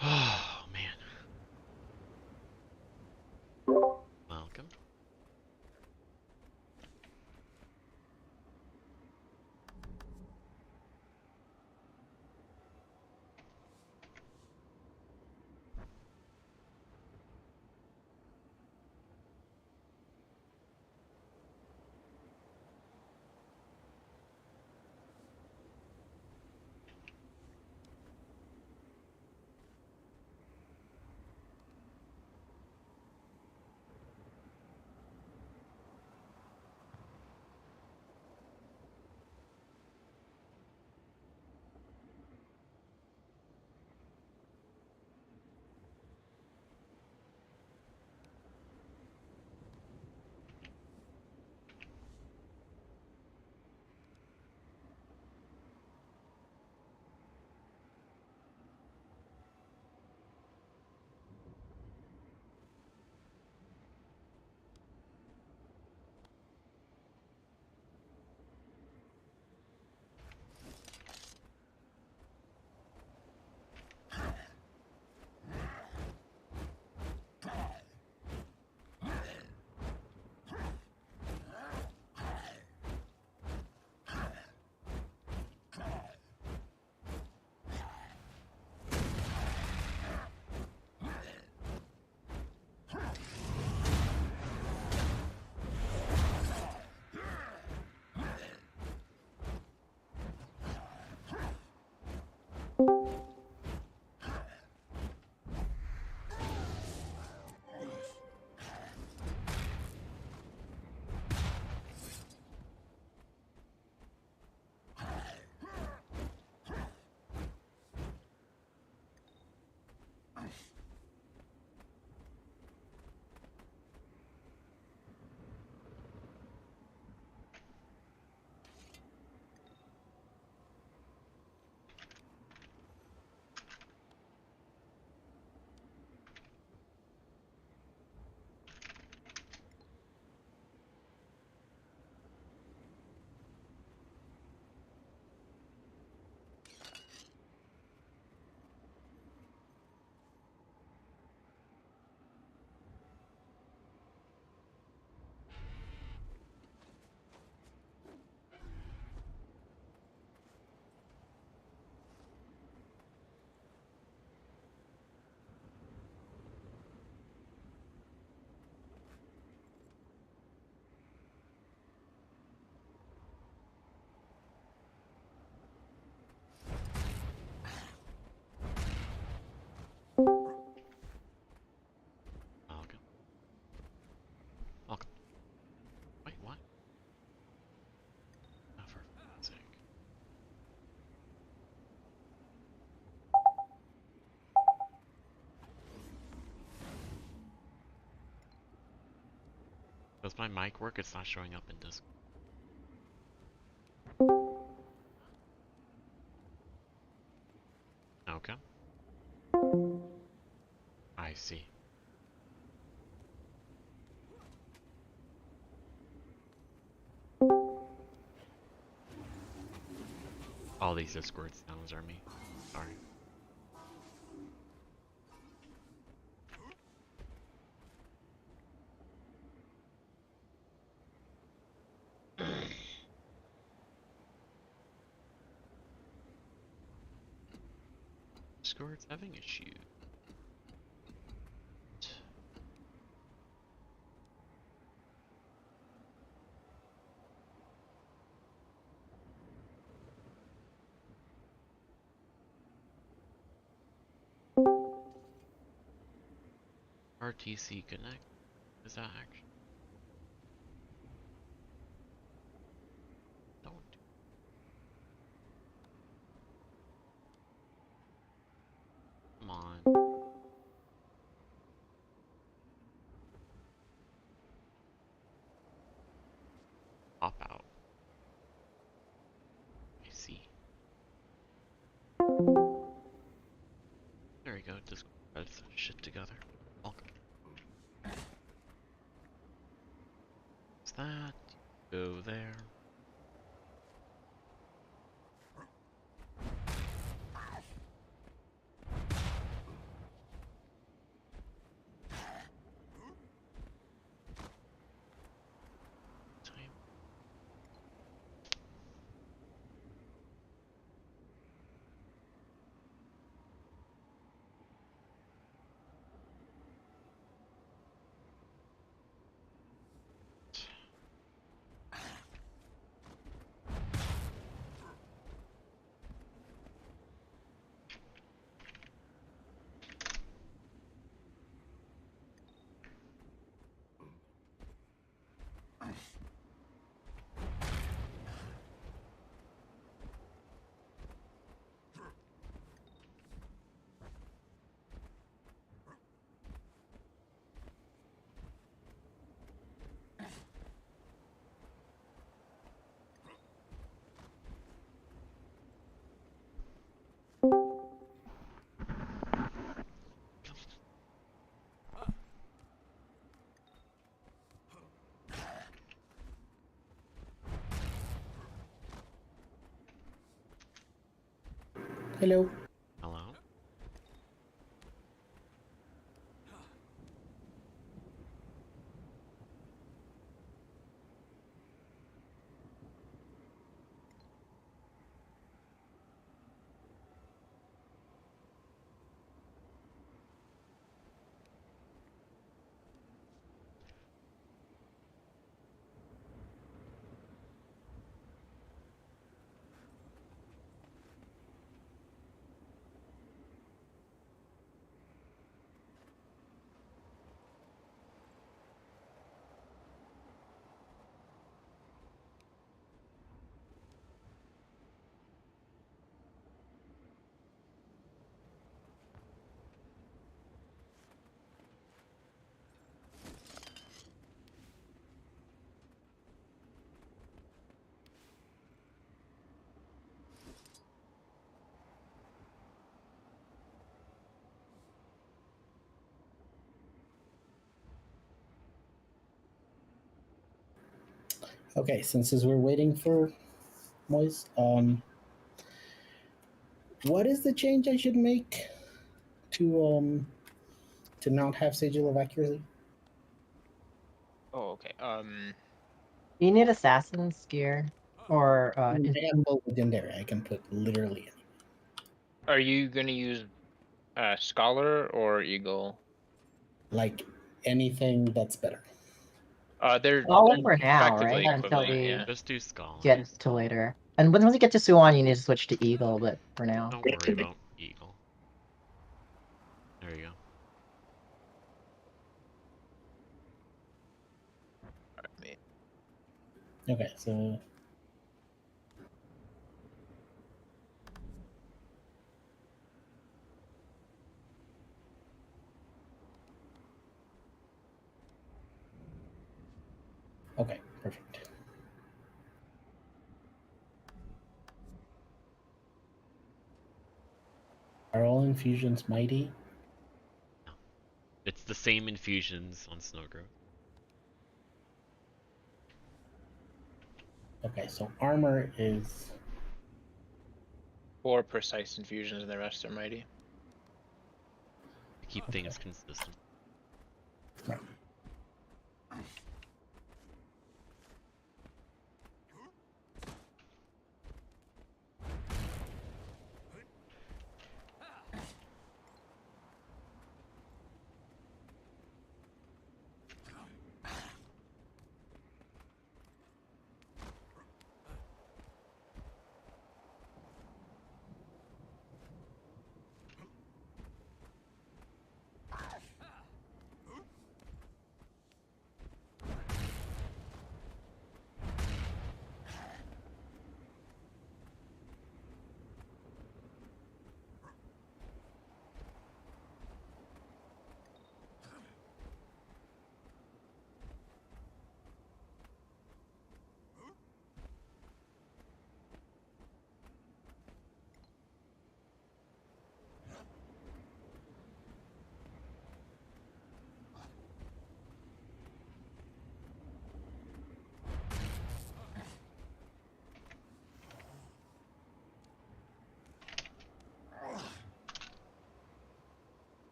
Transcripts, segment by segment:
Oh, man. Welcome. Welcome. Welcome. Wait, what? Oh, for fuck's sake. Does my mic work? It's not showing up in Discord. Okay. I see. All these Discord sounds are me. Sorry. Discord's having issues. RTC connect. Is that actually? Don't. Come on. Pop out. I see. go. Just put shit together. Welcome. What's that? Go there. Time. Hello. Hello. Okay, since as we're waiting for Moise, what is the change I should make to not have Sigil of Accuracy? Oh, okay. You need Assassin's Gear or They have both legendary. I can put literally any. Are you gonna use Scholar or Eagle? Like anything that's better. They're all for now, effectively right? Until equivalent, we yeah. Just do Skull. get to later. And once we get to Suwon, you need to switch to Eagle, but for now. Don't worry about Eagle. There you go. Okay, so okay, perfect. Are all infusions mighty? It's the same infusions on Snowgrove. Okay, so armor is 4 precise infusions and the rest are mighty. To keep Okay. things consistent. right.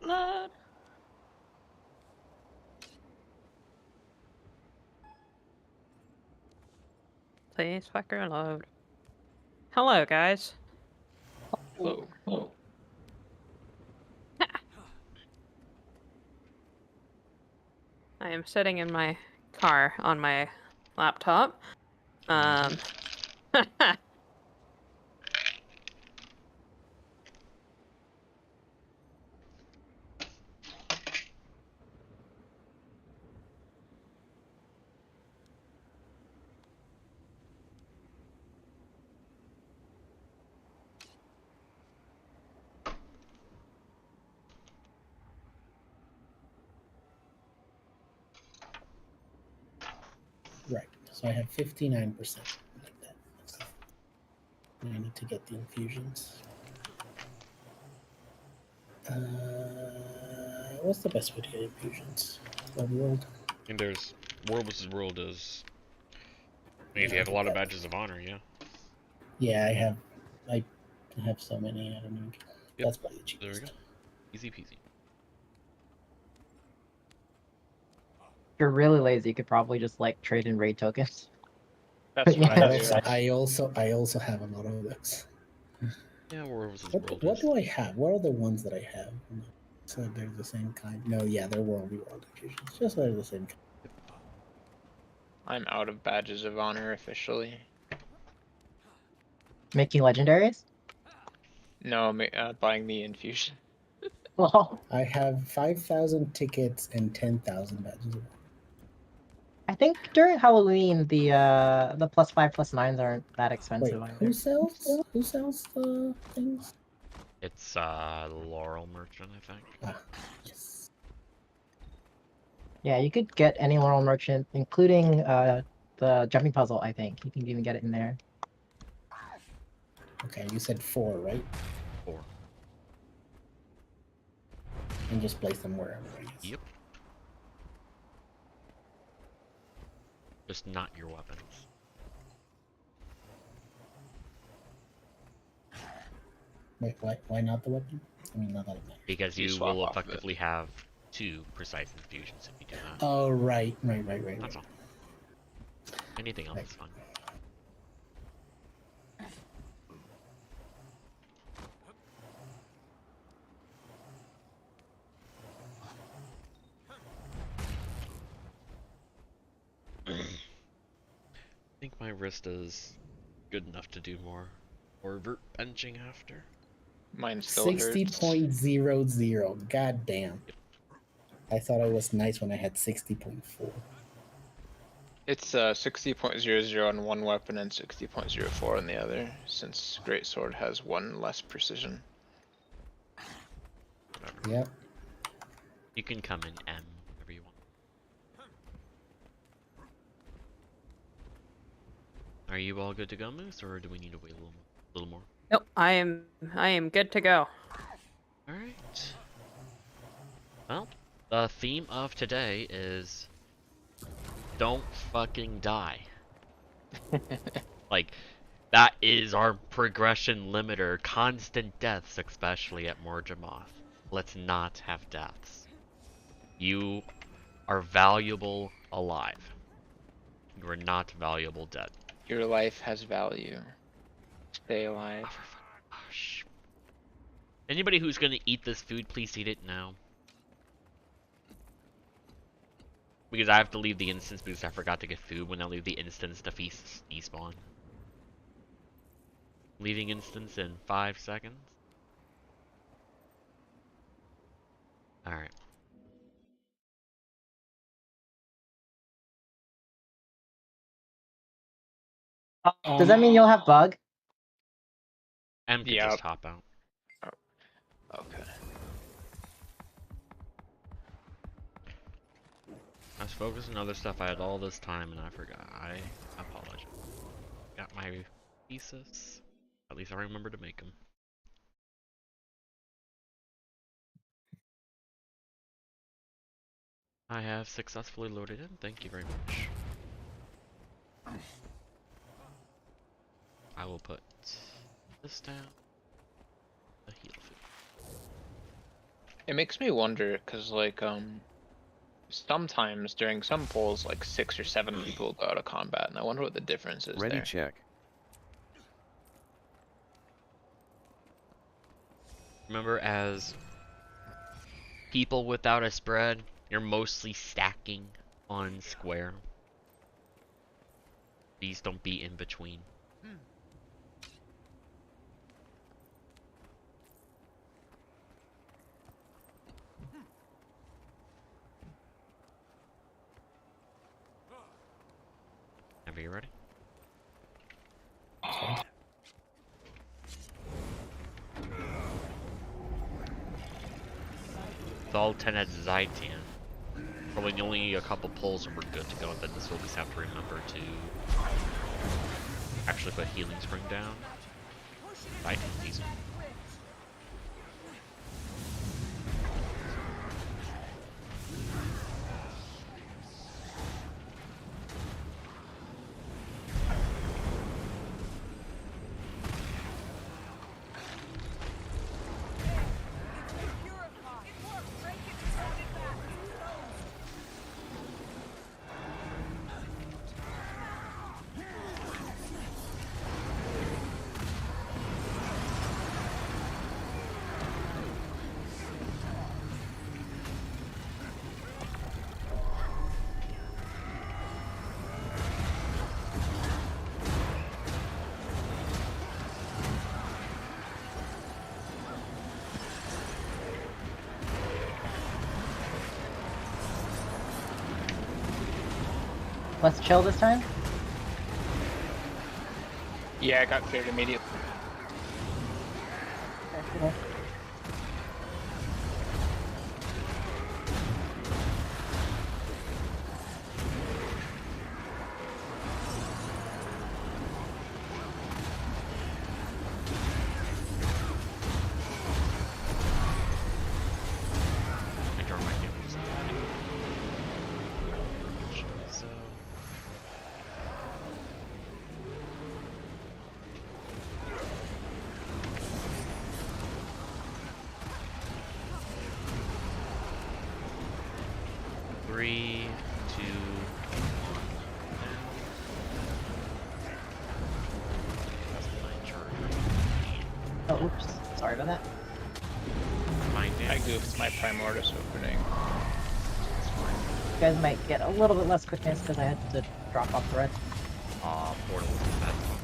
Load. Please, fucker, load. Hello, guys. Hello. I am sitting in my car on my laptop. Right. So I have 59% like that. And I need to get the infusions. What's the best way to get infusions? World. And there's world versus world is. I mean, if you have a lot of badges of honor, yeah. Yeah, I have so many. I don't know. Yep. That's probably the There we cheapest. go. Easy peasy. If you're really lazy, you could probably just like trade in raid tokens. That's what I do. I also have a lot of those. Yeah, world versus What world is. do I have? What are the ones that I have? So they're the same kind. No, yeah, they're world infusions. Just they're the same kind. I'm out of badges of honor officially. Making legendaries? No, buying the infusion. Well, I have 5,000 tickets and 10,000 badges. I think during Halloween the +5/+9s aren't that Wait, expensive either. who sells? Who sells the things? It's Laurel Merchant, I think. Ah, yes. Yeah, you could get any Laurel Merchant, including the jumping puzzle, I think. You can even get it in there. Okay, you said 4, right? 4. And just place them wherever. I guess. Yep. Just not your weapons. Wait, why not the weapon? I mean, not that it matters. Because You you swap will off of it. effectively have 2 precise infusions if you do that. Oh, right. That's all. Anything else Right. is fun. I think my wrist is good enough to do more vert benching after. Mine still hurts. 60.00. God damn. I thought I was nice when I had 60.4. It's 60.00 on one weapon and 60.04 on the other, since Greatsword has 1 less precision. Whatever. Yep. You can come in M whenever you want. Are you all good to go, Moose, or do we need to wait a little more? Nope, I am good to go. Alright. Well, the theme of today is don't fucking die. Like, that is our progression limiter. Constant deaths, especially at Morjamoth. Let's not have deaths. You are valuable alive. You are not valuable dead. Your life has value. Stay alive. Oh, anybody who's gonna eat this food, please eat it now. Because I have to leave the instance because I forgot to get food when I leave the instance to feast despawn. Leaving instance in 5 seconds. Alright. Does that mean you'll have bug? M can Yeah. just hop out. Okay. I was focused on other stuff. I had all this time and I forgot. I apologize. Got my thesis. At least I remember to make them. I have successfully loaded in. Thank you very much. I will put this down. The heal food. It makes me wonder, cause like sometimes during some polls, like 6 or 7 people go out of combat, and I wonder what the difference is Ready there. check. Remember, as people without a spread, you're mostly stacking on square. These don't be in between. Are you ready? Okay. It's all 10 as Zaitan. Probably only a couple pulls and we're good to go, and then this will just have to remember to actually put Healing Spring down. Zaitan's easy. Let's chill this time. Yeah, I got cleared immediately. Okay, cool. I draw my damage. So. Three, two, that's my charge. Oh, oops. Sorry about that. Fine, I goofed my Primordius opening. You guys might get a little bit less quickness because I had to drop off the red. Portal was a bad one.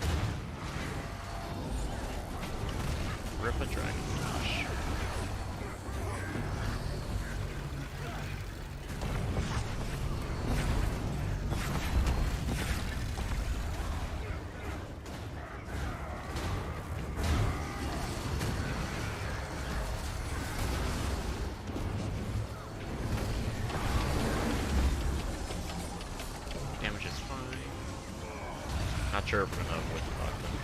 Rip a Dragon Flash. Damage is fine. Not sure if we're gonna avoid the bug though.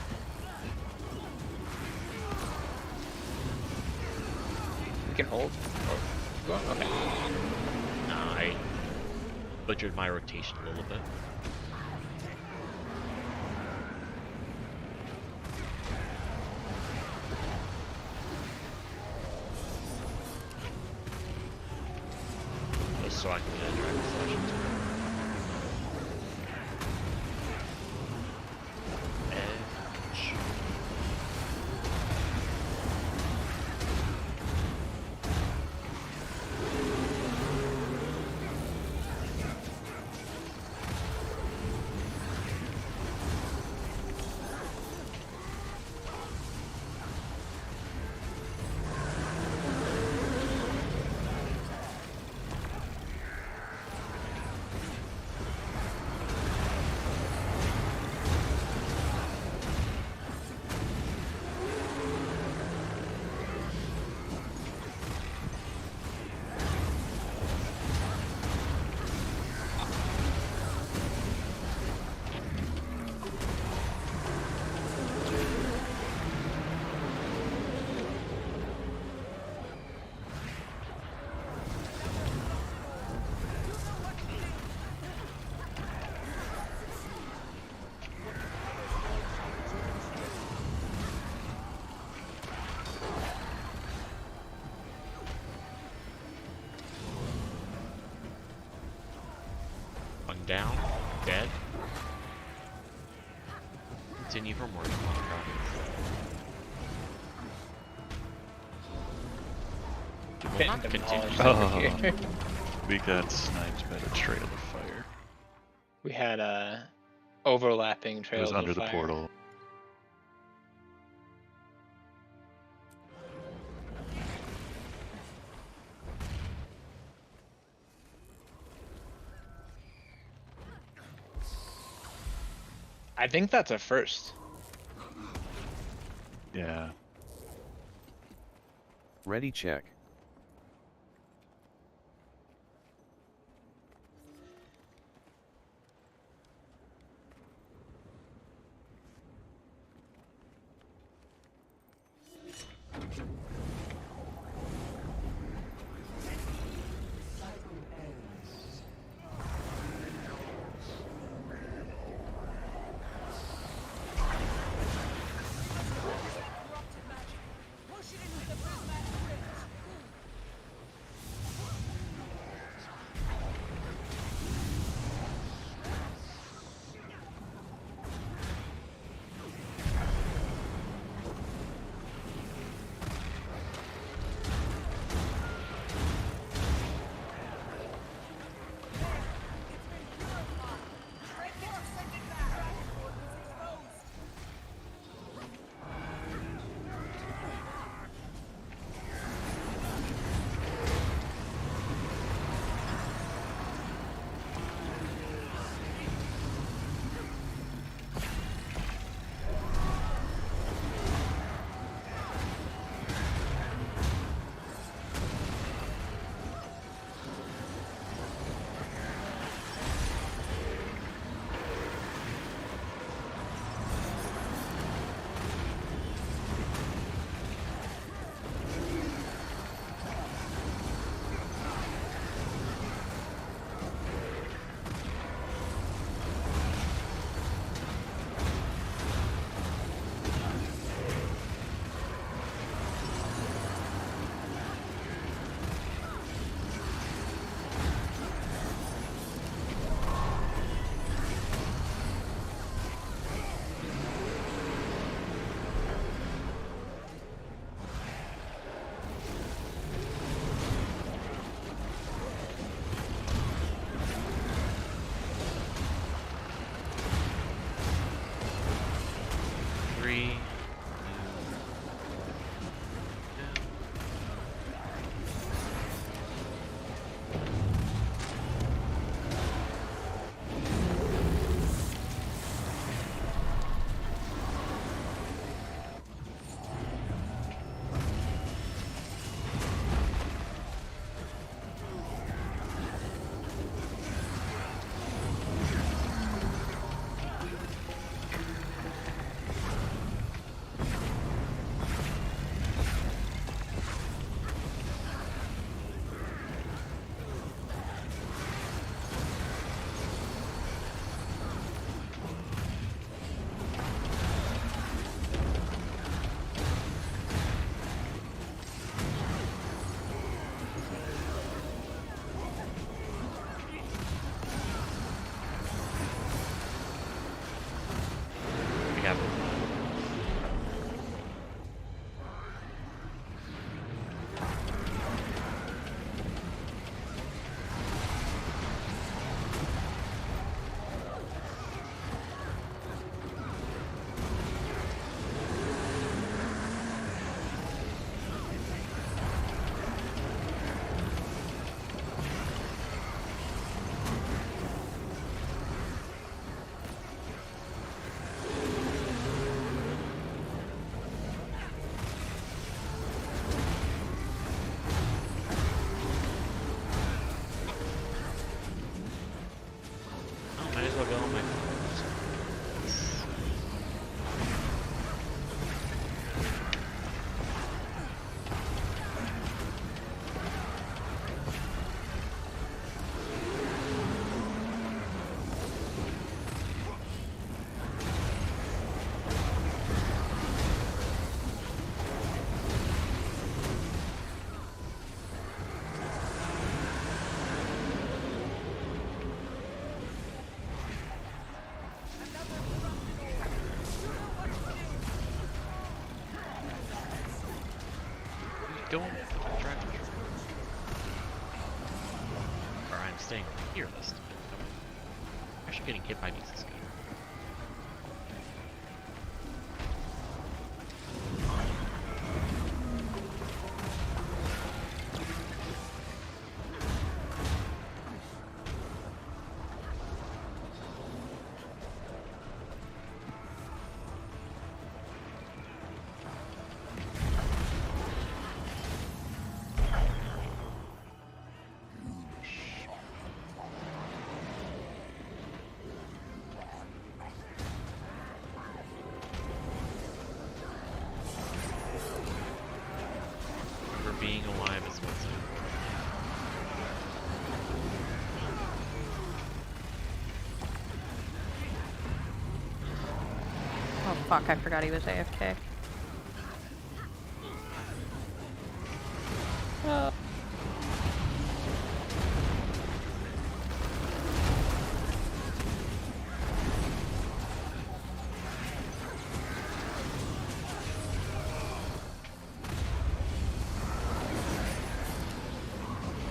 We can hold. Oh, go on. Okay. Nah, I butchered my rotation a little bit. Just so I can get a Dragon Flash into it. Edge. down. Dead. Continue for more contracts. We will not Getting continue. demolished over here. We got sniped by the trail of fire. We had overlapping It trails was under of the fire. portal. I think that's a first. Yeah. Ready check. Three. We have keep going. Keep driving. Or I'm staying here this time. I'm actually getting hit by these this guy. Being alive is what's important. Oh fuck, I forgot he was AFK.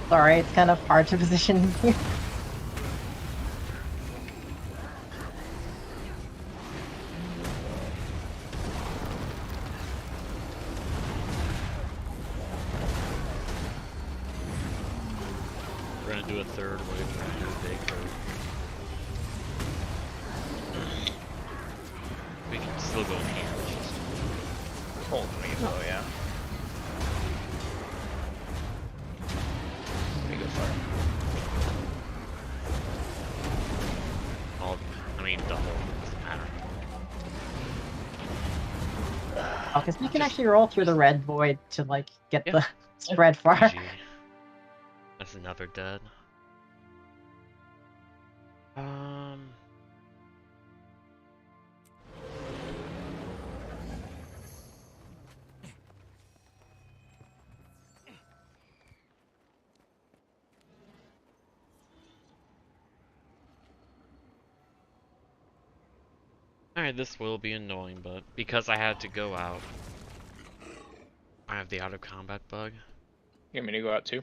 Sorry, it's kind of hard to position here. We're gonna do a third wave. We're gonna do a big curve. We can still go in here. It's just Cold wave though, yeah. Pretty good fire. all. I mean, the whole doesn't matter. Oh, because we can actually roll through the red void to like get Yeah. the spread far. GG. That's another dead. Alright, this will be annoying, but because I had to go out, I have the out of combat bug. You want me to go out too?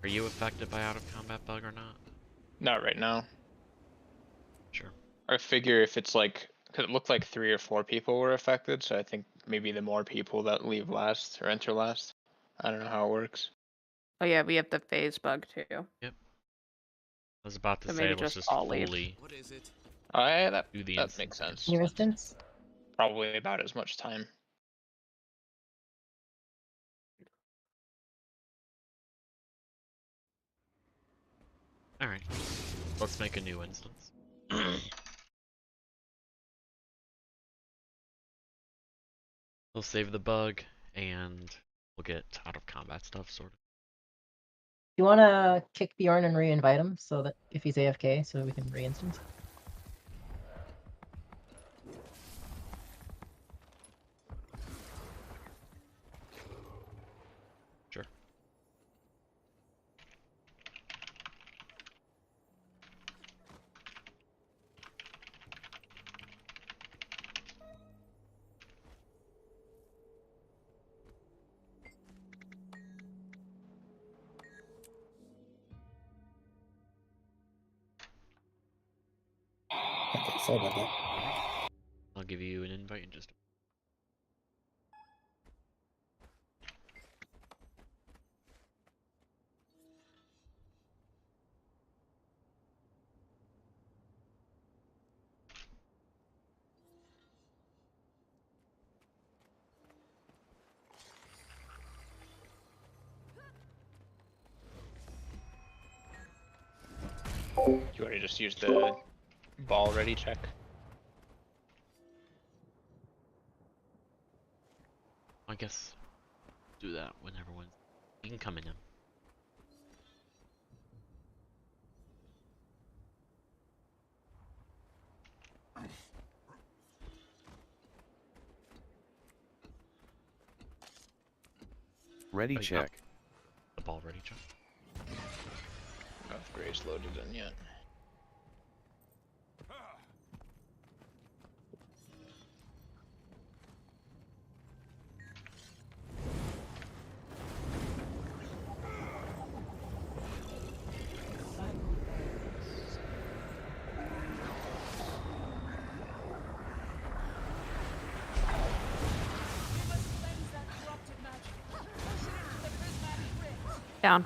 Are you affected by out of combat bug or not? Not right now. Sure. I figure if it's like, cause it looked like 3 or 4 people were affected, so I think maybe the more people that leave last or enter last. I don't know how it works. Oh yeah, we have the phase bug too. I was about to So say, maybe let's just just all leave. fully What is it? That do the that makes instance. sense. New instance? Probably about as much time. Alright, let's make a new instance. We'll save the bug, and we'll get out of combat stuff sorted. You want to kick Bjorn and re-invite him so that if he's AFK, so we can re-instance? Sure. Okay, sorry about that. I'll give you an invite in just. You already just used the ball ready check. I guess do that when everyone's. You can come in. Ready Oh, check. The ball ready, John. I don't know if Gray's loaded in yet. Down.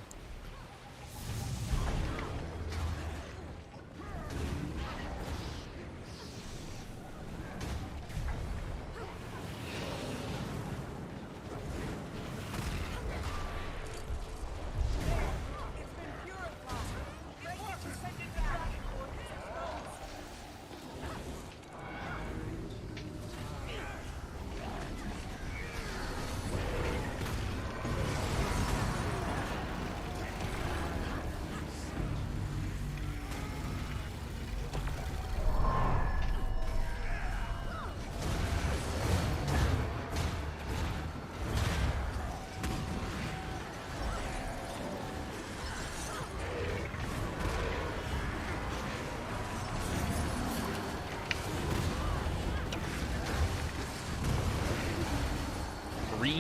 Breathe.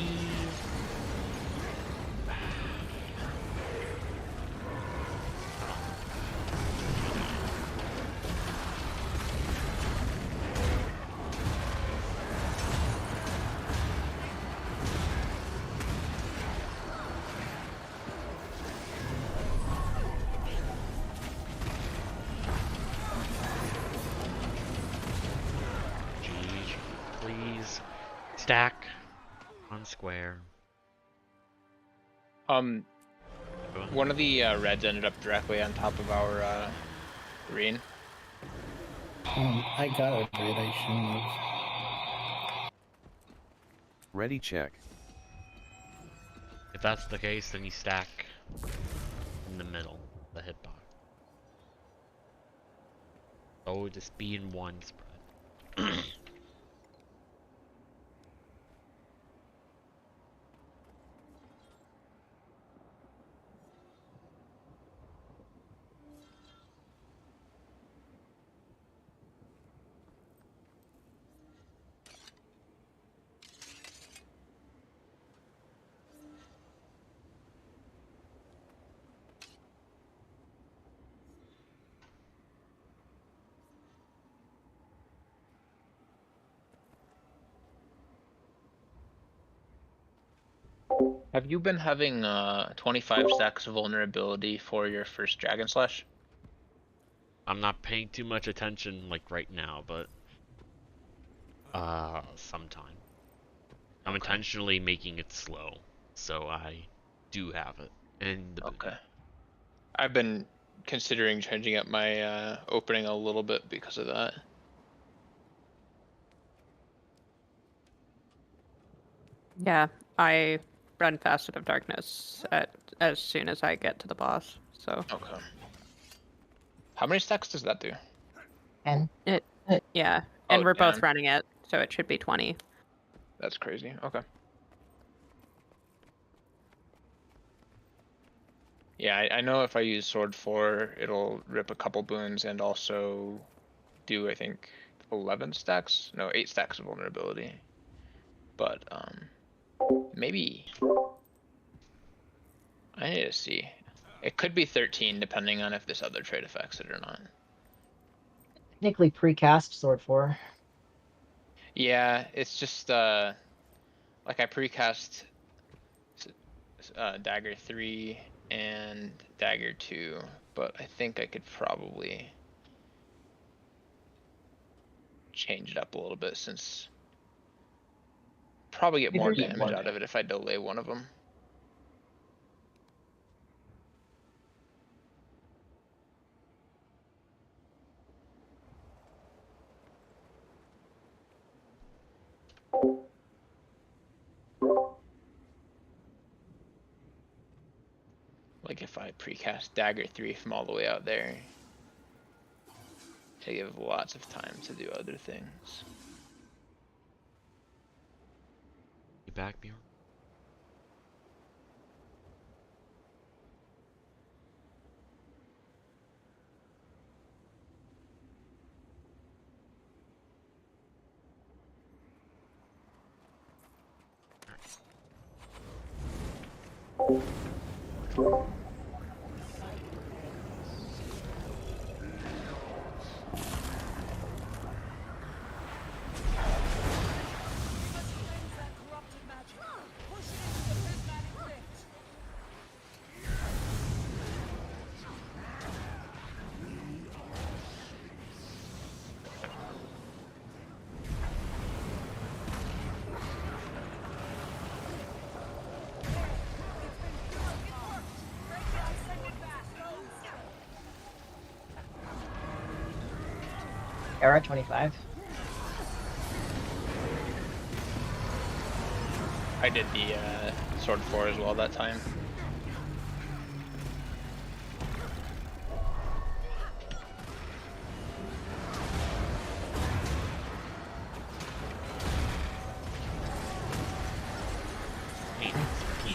Jeez, please. Stack on square. One of the reds ended up directly on top of our green. I got a red. I shouldn't have. Ready check. If that's the case, then you stack in the middle, the hitbox. Oh, just be in one spread. Have you been having 25 stacks of vulnerability for your first Dragon Slash? I'm not paying too much attention like right now, but sometime. I'm intentionally making it slow, so I do have it in the boot. Okay. I've been considering changing up my opening a little bit because of that. Yeah, I run Facet of Darkness as soon as I get to the boss. So Okay. How many stacks does that do? And yeah, and Oh, we're both damn. running it, so it should be 20. That's crazy. Okay. Yeah, I know if I use Sword 4, it'll rip a couple boons and also do, I think, 11 stacks? No, 8 stacks of vulnerability. But, maybe... I need to see. It could be 13, depending on if this other trait affects it or not. technically precast Sword 4. Yeah, it's just, like I precast Dagger 3 and Dagger 2, but I think I could probably change it up a little bit since probably get more damage out of it if I delay one of them. Like if I precast Dagger 3 from all the way out there, to give lots of time to do other things. You back, Bjorn? Era 25. I did the sword 4 as well that time.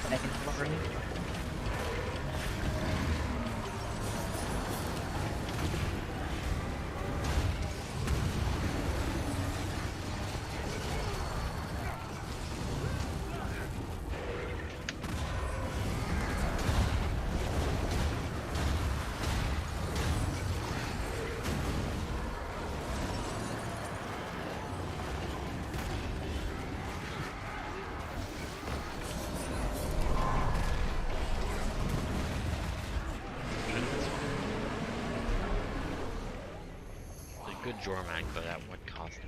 Second delivery. A good Jormag, but at what cost?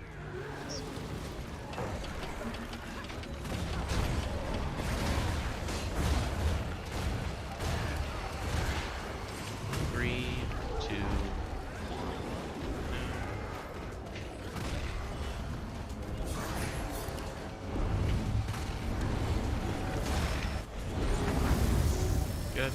Three, two, good.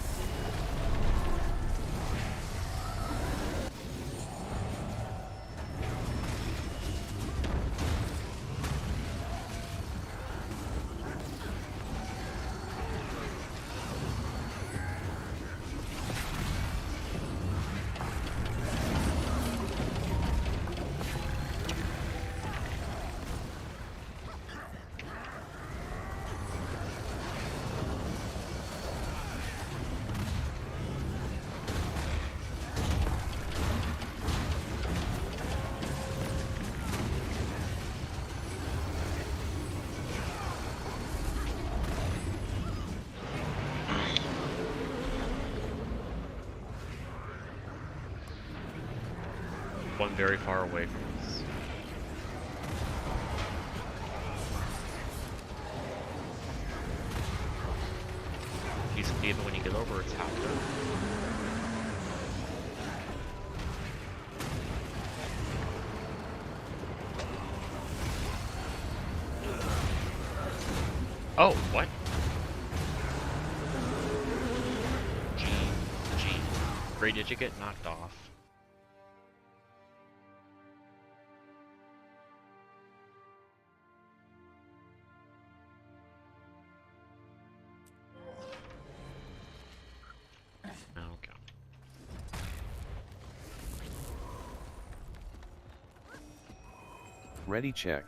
One very far away from us. You see it when you get over, it's half done. Oh, what? Gene. Ray, did you get knocked off? Okay. Ready check.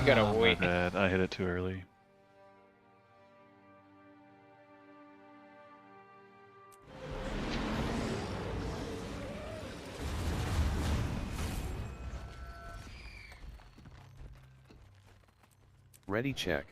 You gotta Oh, wait. My bad. I hit it too early. Ready check.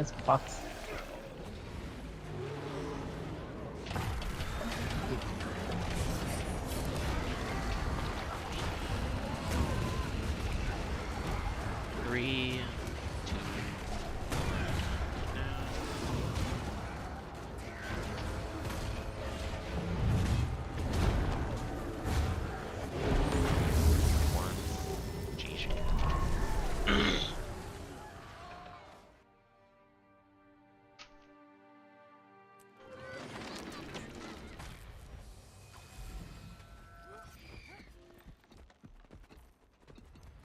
That's box. Three, two, one. GG.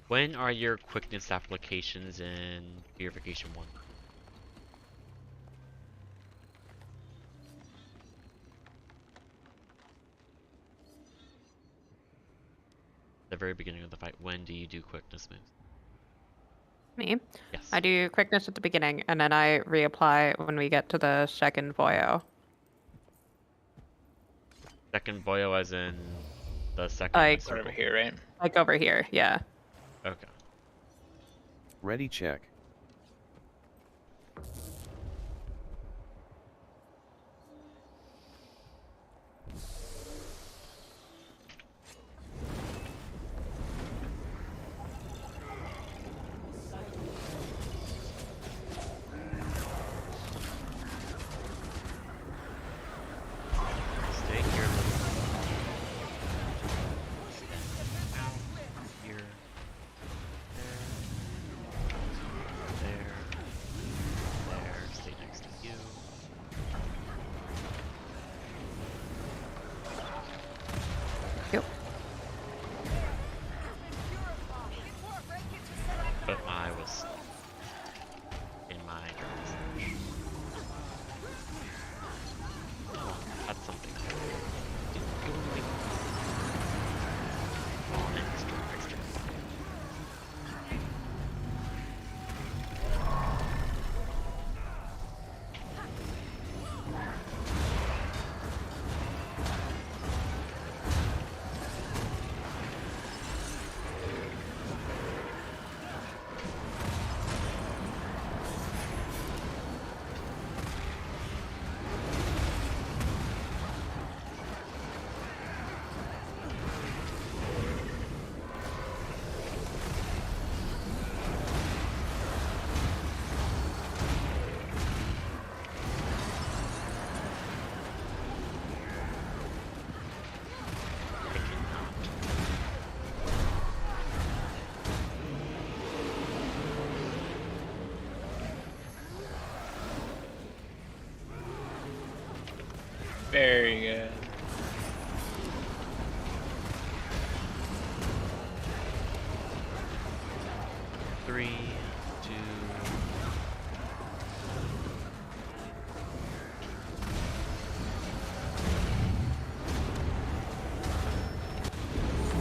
When are your quickness applications in Purification 1? The very beginning of the fight. When do you do quickness moves? Me? Yes. I do quickness at the beginning, and then I reapply when we get to the second Voyo. Second Boyo as in the second Like- Right circle. over here, right? Like over here, yeah. Okay. Ready check. Stay here. Here. There. There. Stay next to you. Yep. But I was in my dragon. Oh, that's something. Extra. Very good. Three, two.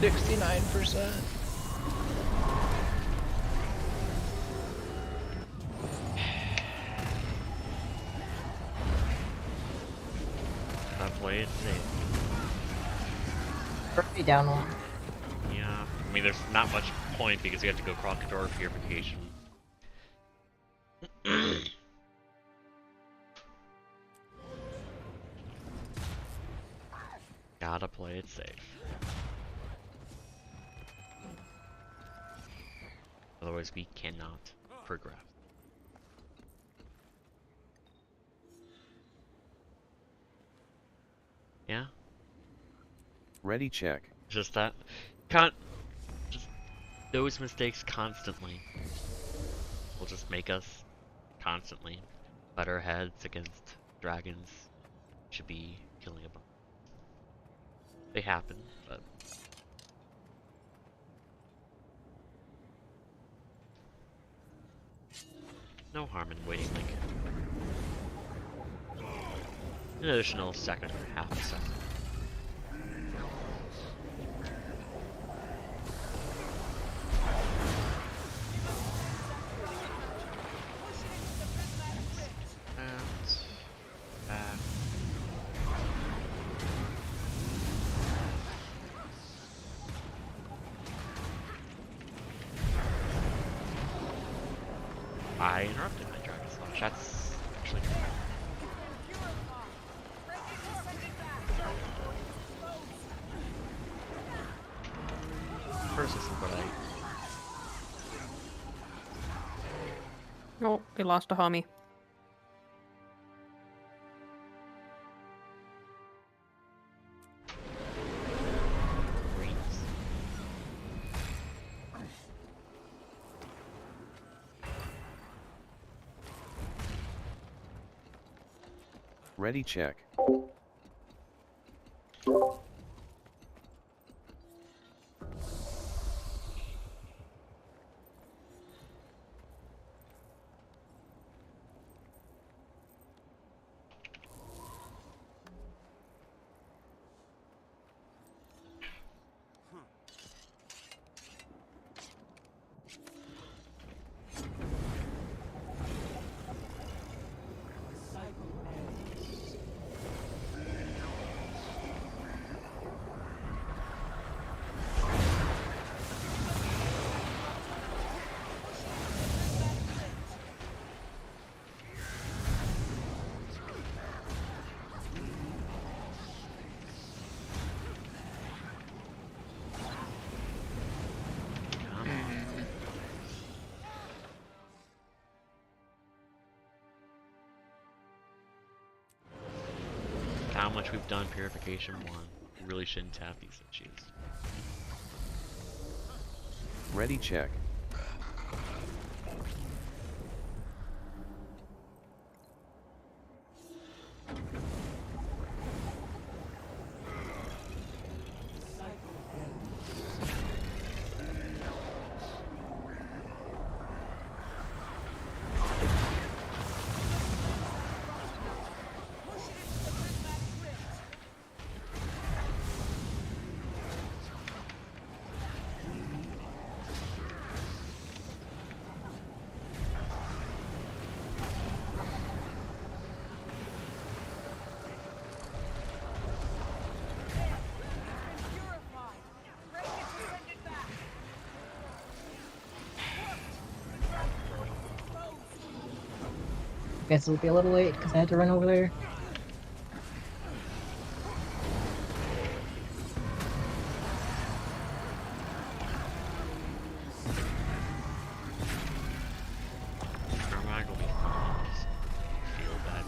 69%. I play it safe. Pretty down one. Yeah, I mean, there's not much point because you have to go Crocodile Purification. Gotta play it safe. Otherwise, we cannot progress. Yeah? Ready check. Just that. Just those mistakes constantly will just make us constantly butt our heads against dragons. Should be killing a bunch. They happen, but no harm in waiting like an additional second or half a second. Back. I interrupted my dragon slash. That's actually. First is what I. Oh, we lost a homie. Ready check. How much we've done Purification 1. We really shouldn't have these issues. Ready check. Guess it'll be a little late because I had to run over there. Carmack will be fine. Just feel bad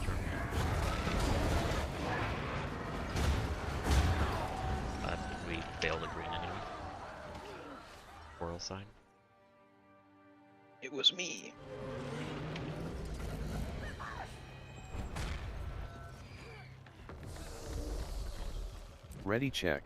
Carmack. We failed a green enemy. Coral sign. It was me. Ready check.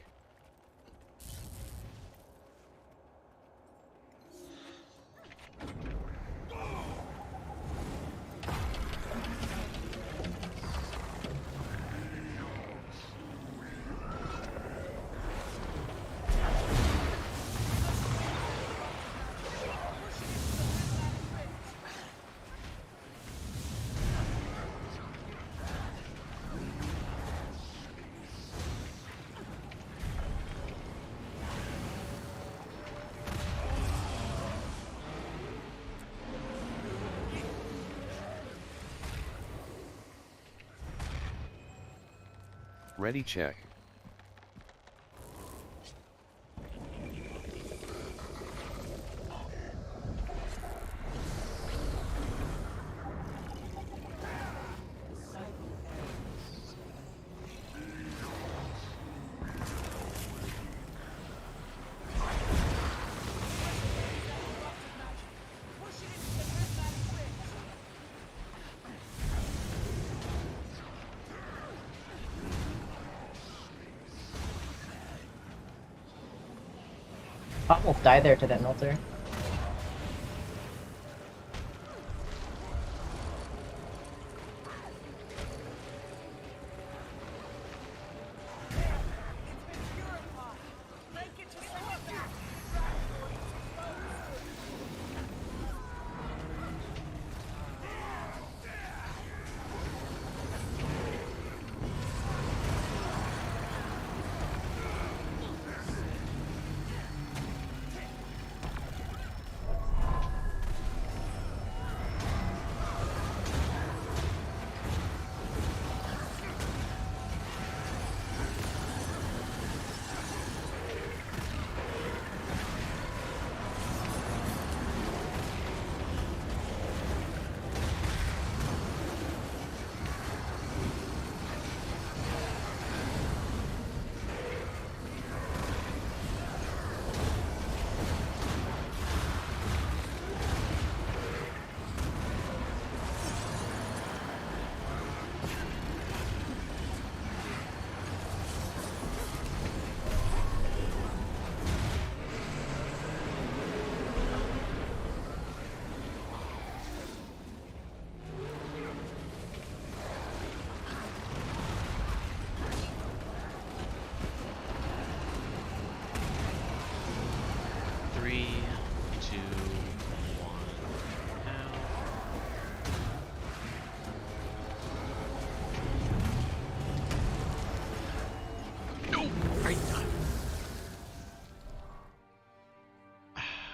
Ready check. Almost died there to that melter.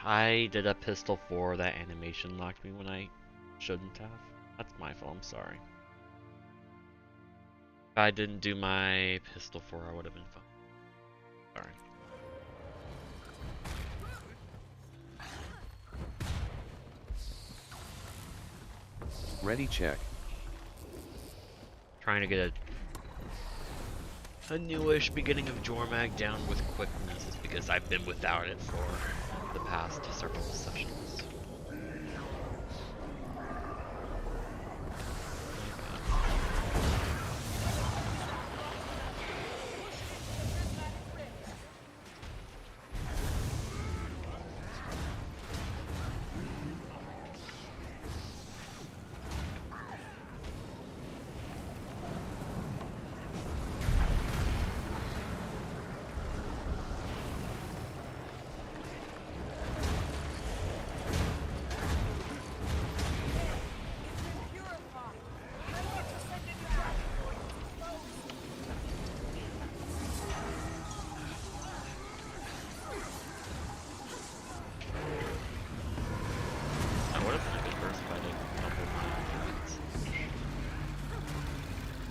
I did a pistol 4 that animation locked me when I shouldn't have. That's my fault, I'm sorry. If I didn't do my pistol 4, I would have been fine. Sorry. Ready check. Trying to get a newish beginning of Jormag down with quickness is because I've been without it for the past several sessions. That would have been a good burst if I didn't double my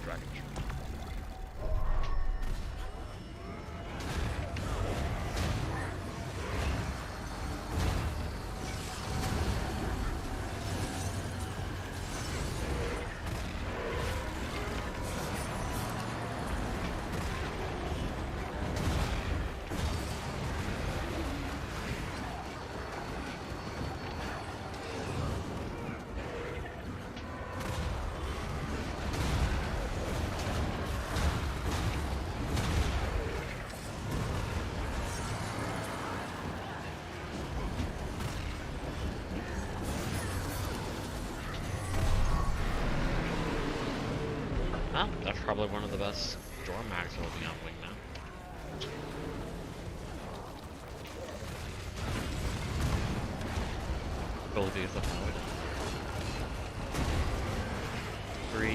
dragon shot. Well, that's probably one of the best Jormags will be on wing now. Ability is up now. 3, 2,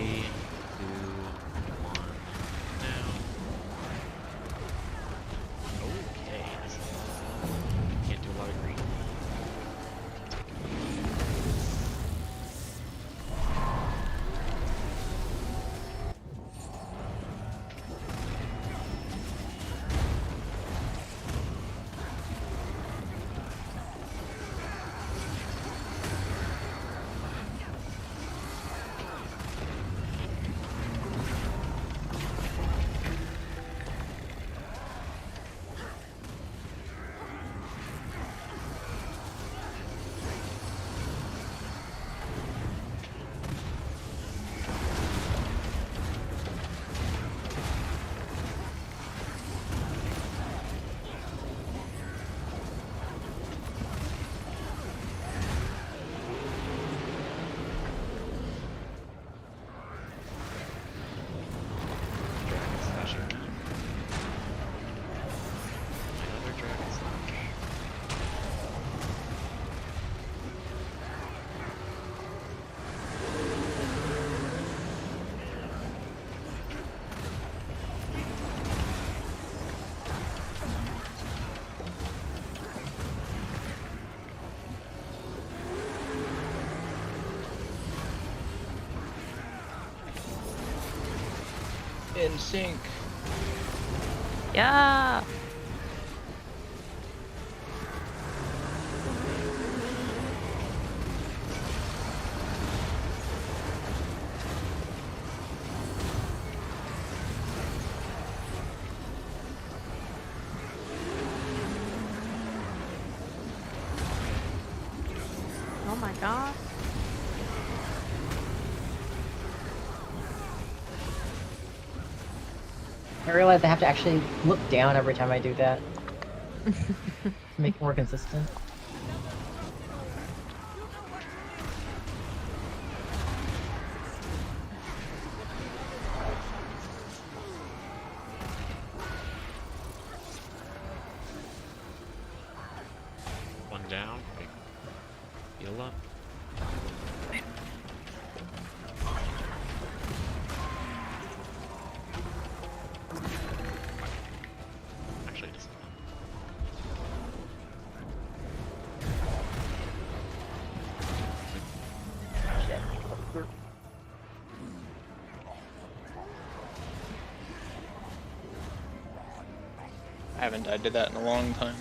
1, now. Okay, can't do a lot of green. Dragon slash again. Another dragon slash. In sync. Yeah. Oh my god. I realize I have to actually look down every time I do that. To make it more consistent. One down. Okay. Heal up. Actually, just haven't died to that in a long time.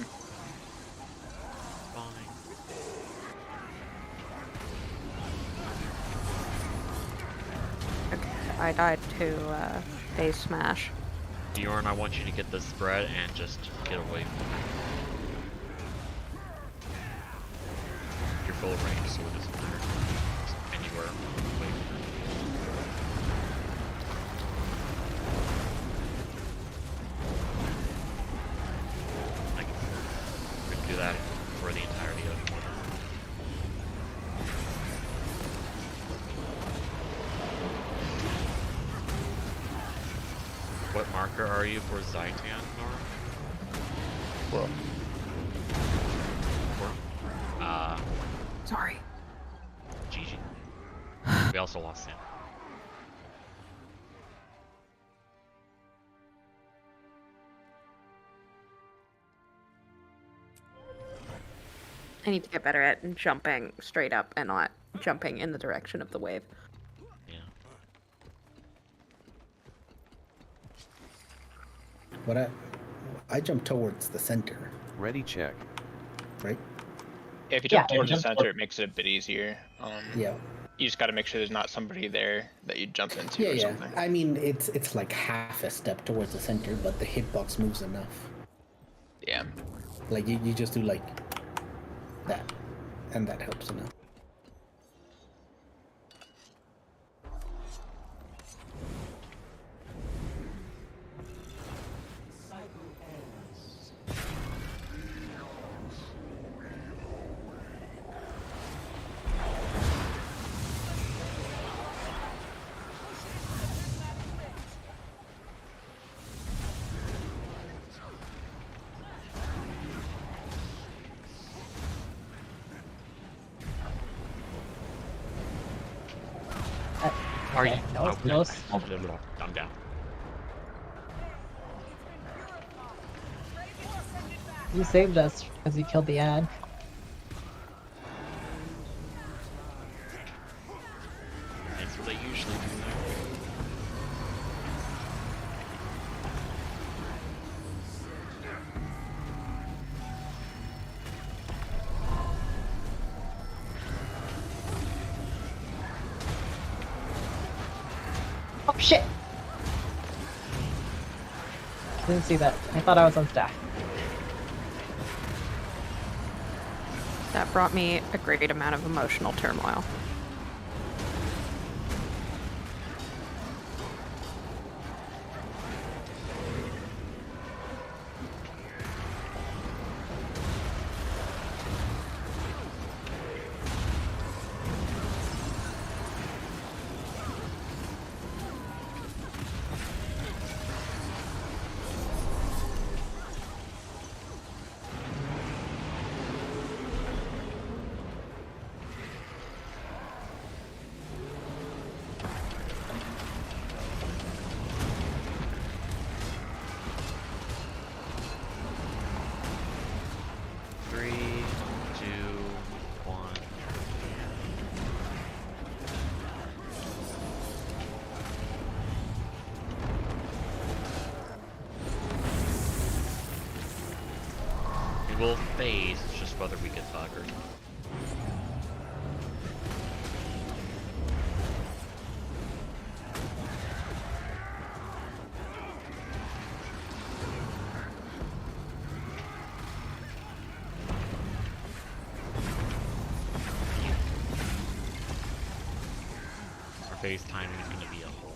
Fine. Okay, I died to base smash. Bjorn, I want you to get this spread and just get away from it. You're full range, so it doesn't matter. Just anywhere away from it. I can do that for the entirety of it. What marker are you for Zaitan, Nora? Well, Sorry. GG. We also lost Sam. I need to get better at jumping straight up and not jumping in the direction of the wave. Yeah. What I jump towards the center, Ready check. right? if you Yeah, jump towards the jump center, it makes it a bit easier. Yeah. You just got to make sure there's not somebody there that you jump into Yeah, or yeah. something. I mean, it's like half a step towards the center, but the hitbox moves enough. Yeah. Like you just do like that, and that helps enough. Are you? Okay, that was Okay. close. I'm down. You saved us because you killed the ad. That's what they usually do there. Oh shit! Didn't see that. I thought I was on staff. That brought me a great amount of emotional turmoil. Three, two, one. We will phase, it's just whether we get buggered. Our phase timing is going to be a whole.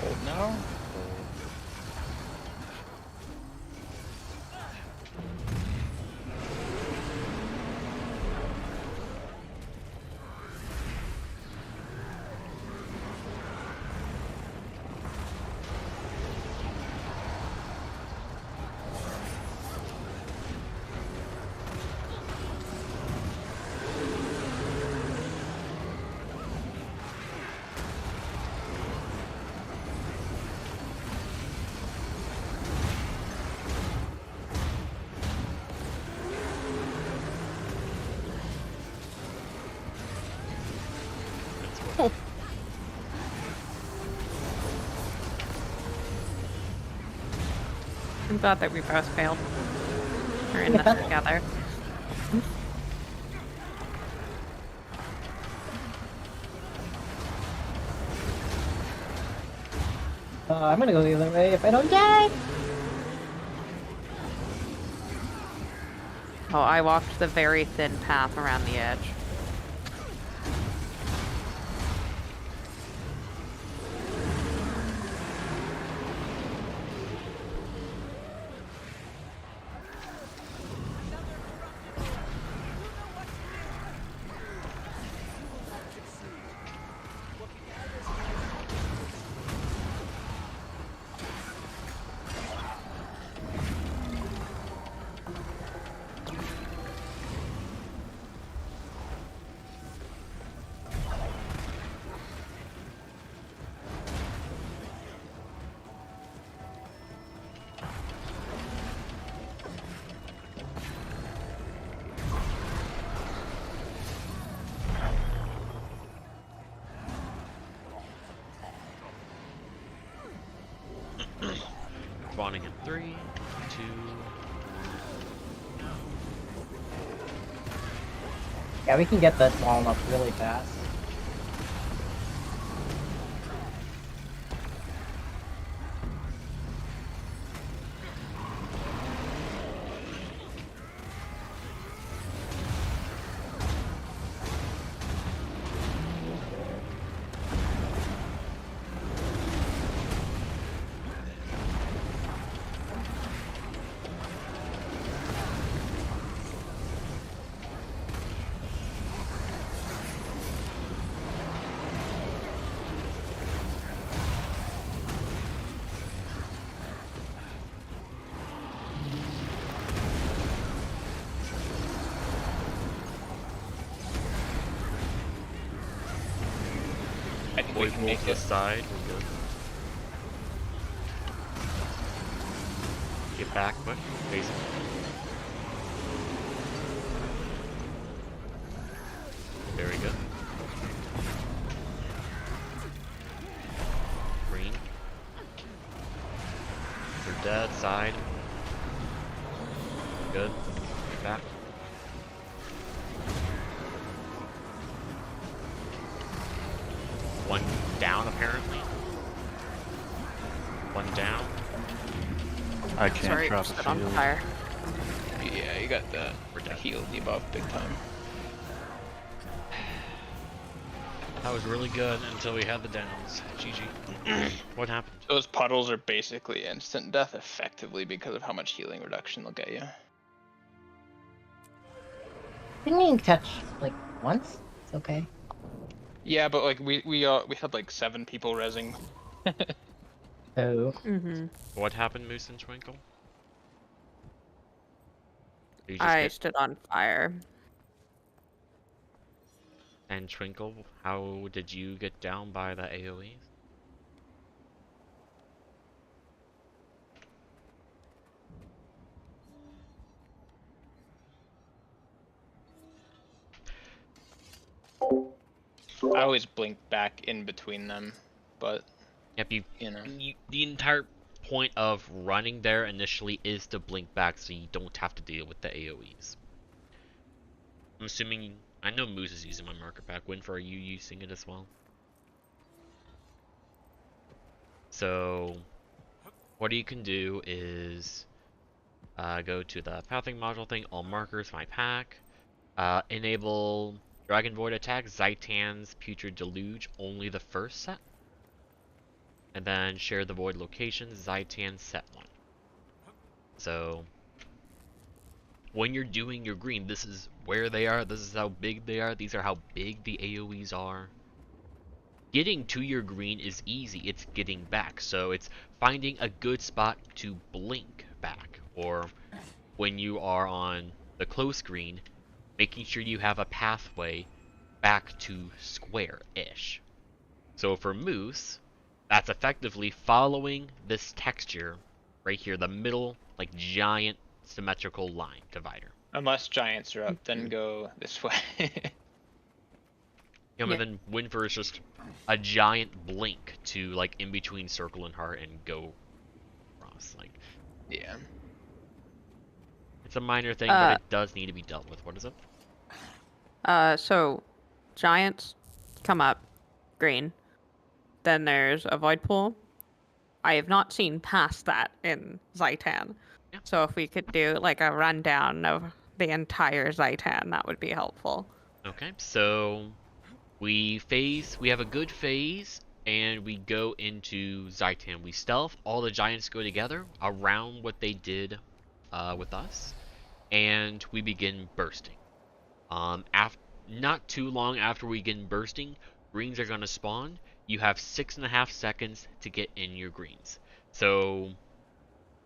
Hold now. I'm glad that we both failed. We're in this together. I'm gonna go the other way if I don't die. Oh, I walked the very thin path around the edge. Spawning in 3, 2. Yeah, we can get that wall up really fast. I think we Boys can move make to the it. side. We're good. Get back quick. Facing. Very good. Green. They're dead. Side. Good. Get back. One down apparently. One down. I can't Sorry, drop set a on field. fire. Yeah, you got the heal debuff big time. That was really good until we had the downs. GG. What happened? Those puddles are basically instant death effectively because of how much healing reduction they'll get you. Didn't even touch like once. It's okay. Yeah, but like we had like 7 people rezzing. Oh. Mm-hmm. What happened, Moose and Twinkle? Did you just I get... stood on fire. And Twinkle, how did you get down by the AoEs? I always blink back in between them, but Yep, you know. the entire point of running there initially is to blink back so you don't have to deal with the AoEs. I'm assuming... I know Moose is using my marker pack. Winfer, are you using it as well? So, what you can do is go to the pathing module thing, all markers, my pack, enable Dragon Void attack, Zaitan's Putrid Deluge, only the first set, and then share the void location, Zaitan set 1. So, when you're doing your green, this is where they are, this is how big they are, these are how big the AoEs are. Getting to your green is easy, it's getting back, so it's finding a good spot to blink back, or when you are on the close green, making sure you have a pathway back to square-ish. So for Moose, that's effectively following this texture right here, the middle, like giant symmetrical line divider. Unless giants are up, then go this way. And then Winfer is just a giant blink to like in between circle and heart and go across. Like Yeah. It's a minor thing, but it does need to be dealt with. What is it? So giants come up green. Then there's a void pool. I have not seen past that in Zaitan. Yeah. So if we could do like a rundown of the entire Zaitan, that would be helpful. Okay, so we have a good phase, and we go into Zaitan. We stealth, all the giants go together around what they did with us, and we begin bursting. Not too long after we begin bursting, greens are going to spawn. You have 6.5 seconds to get in your greens. So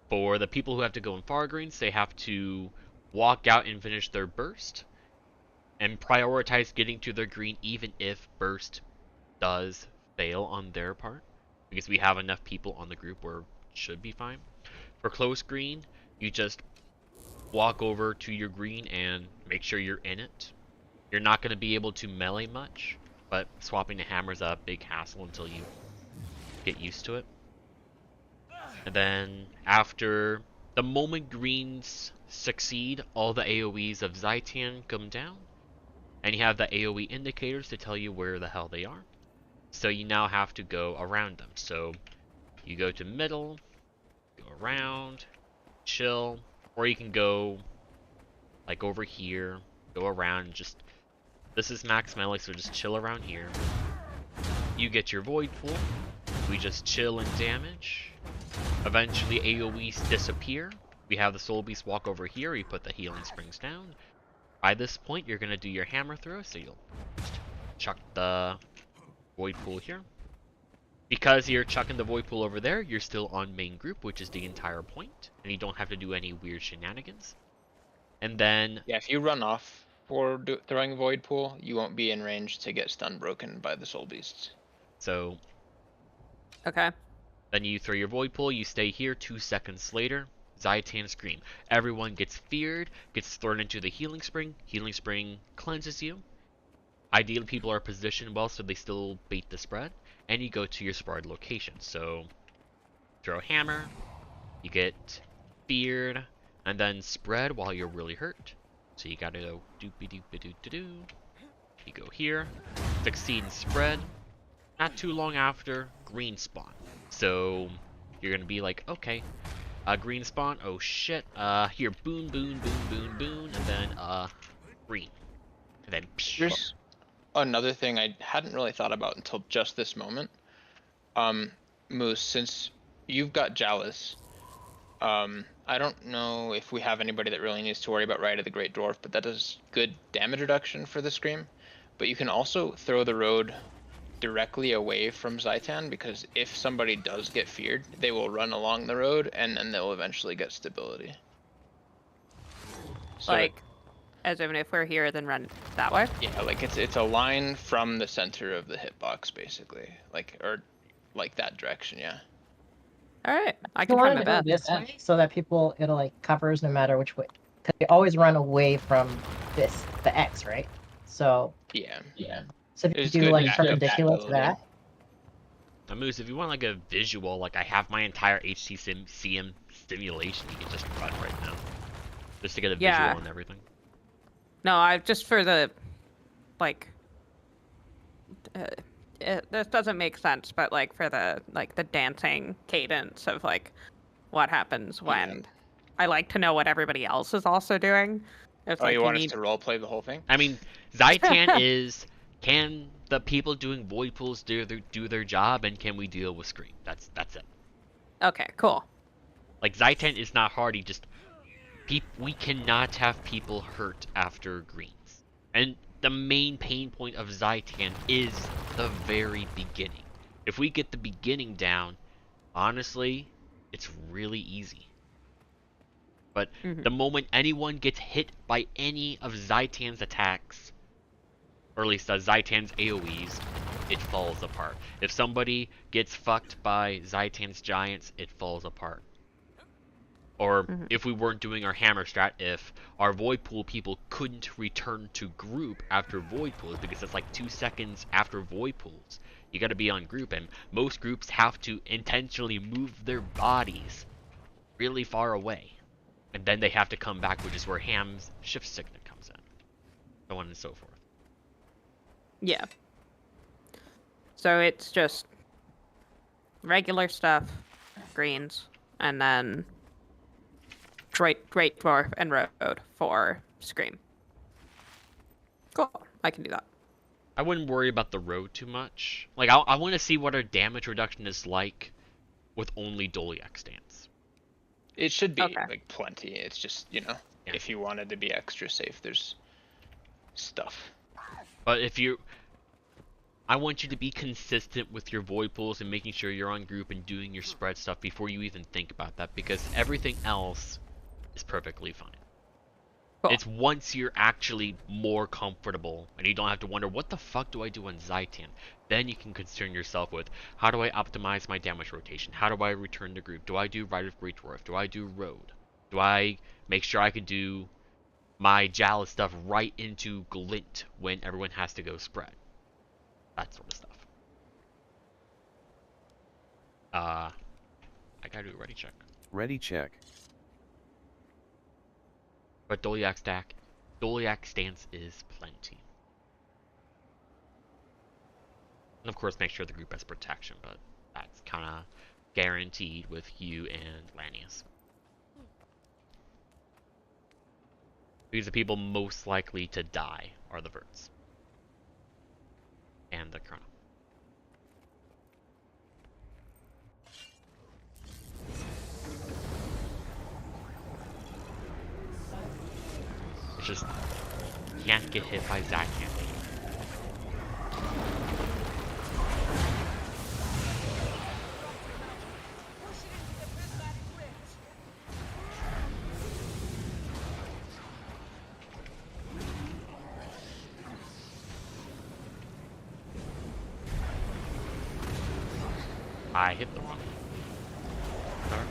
for the people who have to go in far greens, they have to walk out and finish their burst and prioritize getting to their green even if burst does fail on their part, because we have enough people on the group where it should be fine. For close green, you just walk over to your green and make sure you're in it. You're not going to be able to melee much, but swapping the hammer's a big hassle until you get used to it. And then after the moment greens succeed, all the AoEs of Zaitan come down, and you have the AoE indicators to tell you where the hell they are. So you now have to go around them. So you go to middle, go around, chill, or you can go like over here, go around, just this is max melee, so just chill around here. You get your void pool, we just chill and damage. Eventually AoEs disappear. We have the soul beast walk over here, you put the healing springs down. By this point you're gonna do your hammer throw, so you'll just chuck the void pool here. Because you're chucking the void pool over there, you're still on main group, which is the entire point, and you don't have to do any weird shenanigans. And then Yeah, if you run off for throwing a void pool, you won't be in range to get stun broken by the soul beasts. so Okay. then you throw your void pool, you stay here, 2 seconds later, Zaitan scream. Everyone gets feared, gets thrown into the healing spring cleanses you. Ideally people are positioned well so they still bait the spread, and you go to your spread location. So throw hammer, you get feared, and then spread while you're really hurt. So you gotta go doopy doopy doo doo doo. You go here, succeed and spread. Not too long after, green spawn. So you're gonna be like, okay, green spawn, oh shit, here, boon, boon, boon, boon, boon, and then, green. And then, Here's another thing I hadn't really thought about until just this moment. Moose, since you've got Jalis, I don't know if we have anybody that really needs to worry about Rite of the Great Dwarf, but that does good damage reduction for the Scream. But you can also throw the road directly away from Zaitan, because if somebody does get feared, they will run along the road and then they'll eventually get stability. So Like, as in if we're here, then run that way? yeah, like it's a line from the center of the hitbox, basically, like, or like that direction, yeah. Alright, I You can try want my to go best. this way so that people, it'll like covers no matter which way. Because they always run away from this, the X, right? So, Yeah. so if you It's do good like active perpendicular to ability. that, now Moose, if you want like a visual, like I have my entire HTcm simulation, you can just run right now. Just to get a Yeah. visual and everything. No, I just for the, like, this doesn't make sense, but like for the dancing cadence of like what happens when I like to know what everybody else is also doing. It's Oh, like you want us need... to roleplay the whole thing? I mean, Zaitan is, can the people doing void pools do their job, and can we deal with Scream? That's it. Okay, cool. Like, Zaitan is not hard, he just, we cannot have people hurt after greens. And the main pain point of Zaitan is the very beginning. If we get the beginning down, honestly, it's really easy. But the moment anyone gets hit by any of Zaitan's attacks, or at least Zaitan's AoEs, it falls apart. If somebody gets fucked by Zaitan's giants, it falls apart. Or if we weren't doing our hammer strat, if our void pool people couldn't return to group after void pools, because it's like 2 seconds after void pools, you gotta be on group, and most groups have to intentionally move their bodies really far away. And then they have to come back, which is where Ham's shift signal comes in. So on and so forth. Yeah. So it's just regular stuff, greens, and then Great Dwarf and Road for Scream. Cool. I can do that. I wouldn't worry about the road too much. Like, I want to see what our damage reduction is like with only Doliak stance. It should be Okay. like plenty. It's just, you know, Yeah. if you wanted to be extra safe, there's stuff. But I want you to be consistent with your void pools and making sure you're on group and doing your spread stuff before you even think about that, because everything else is perfectly fine. Cool. It's once you're actually more comfortable and you don't have to wonder, what the fuck do I do on Zaitan? Then you can concern yourself with, how do I optimize my damage rotation? How do I return to group? Do I do Rite of Great Dwarf? Do I do Road? Do I make sure I can do my Jala stuff right into Glint when everyone has to go spread? That sort of stuff. I gotta do a ready check. Ready check. But Doliak stance is plenty. And of course, make sure the group has protection, but that's kind of guaranteed with you and Lanius. Because the people most likely to die are the Verts. And the Chrono. It's just, you can't get hit by Zach Camping. I hit the wrong. Sorry.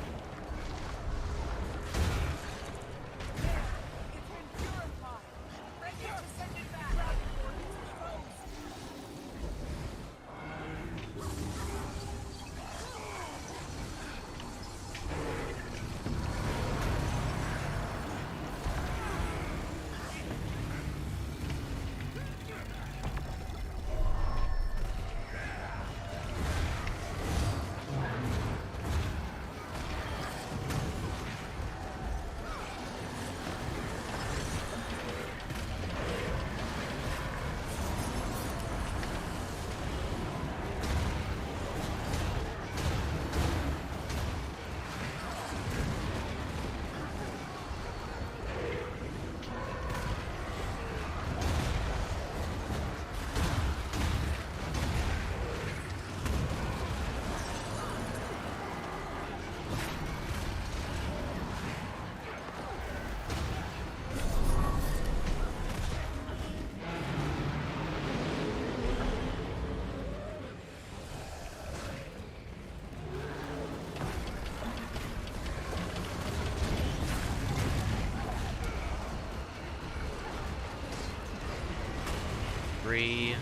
Three,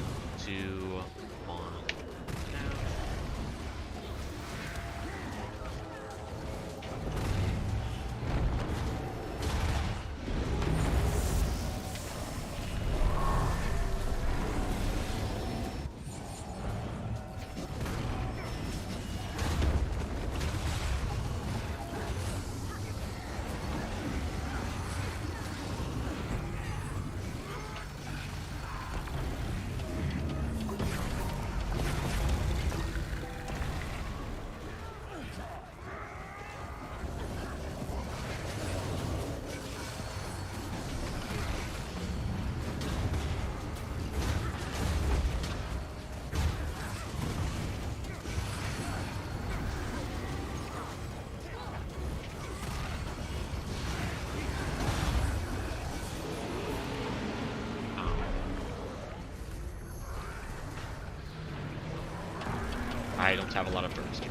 two, one. Now. I don't have a lot of burst.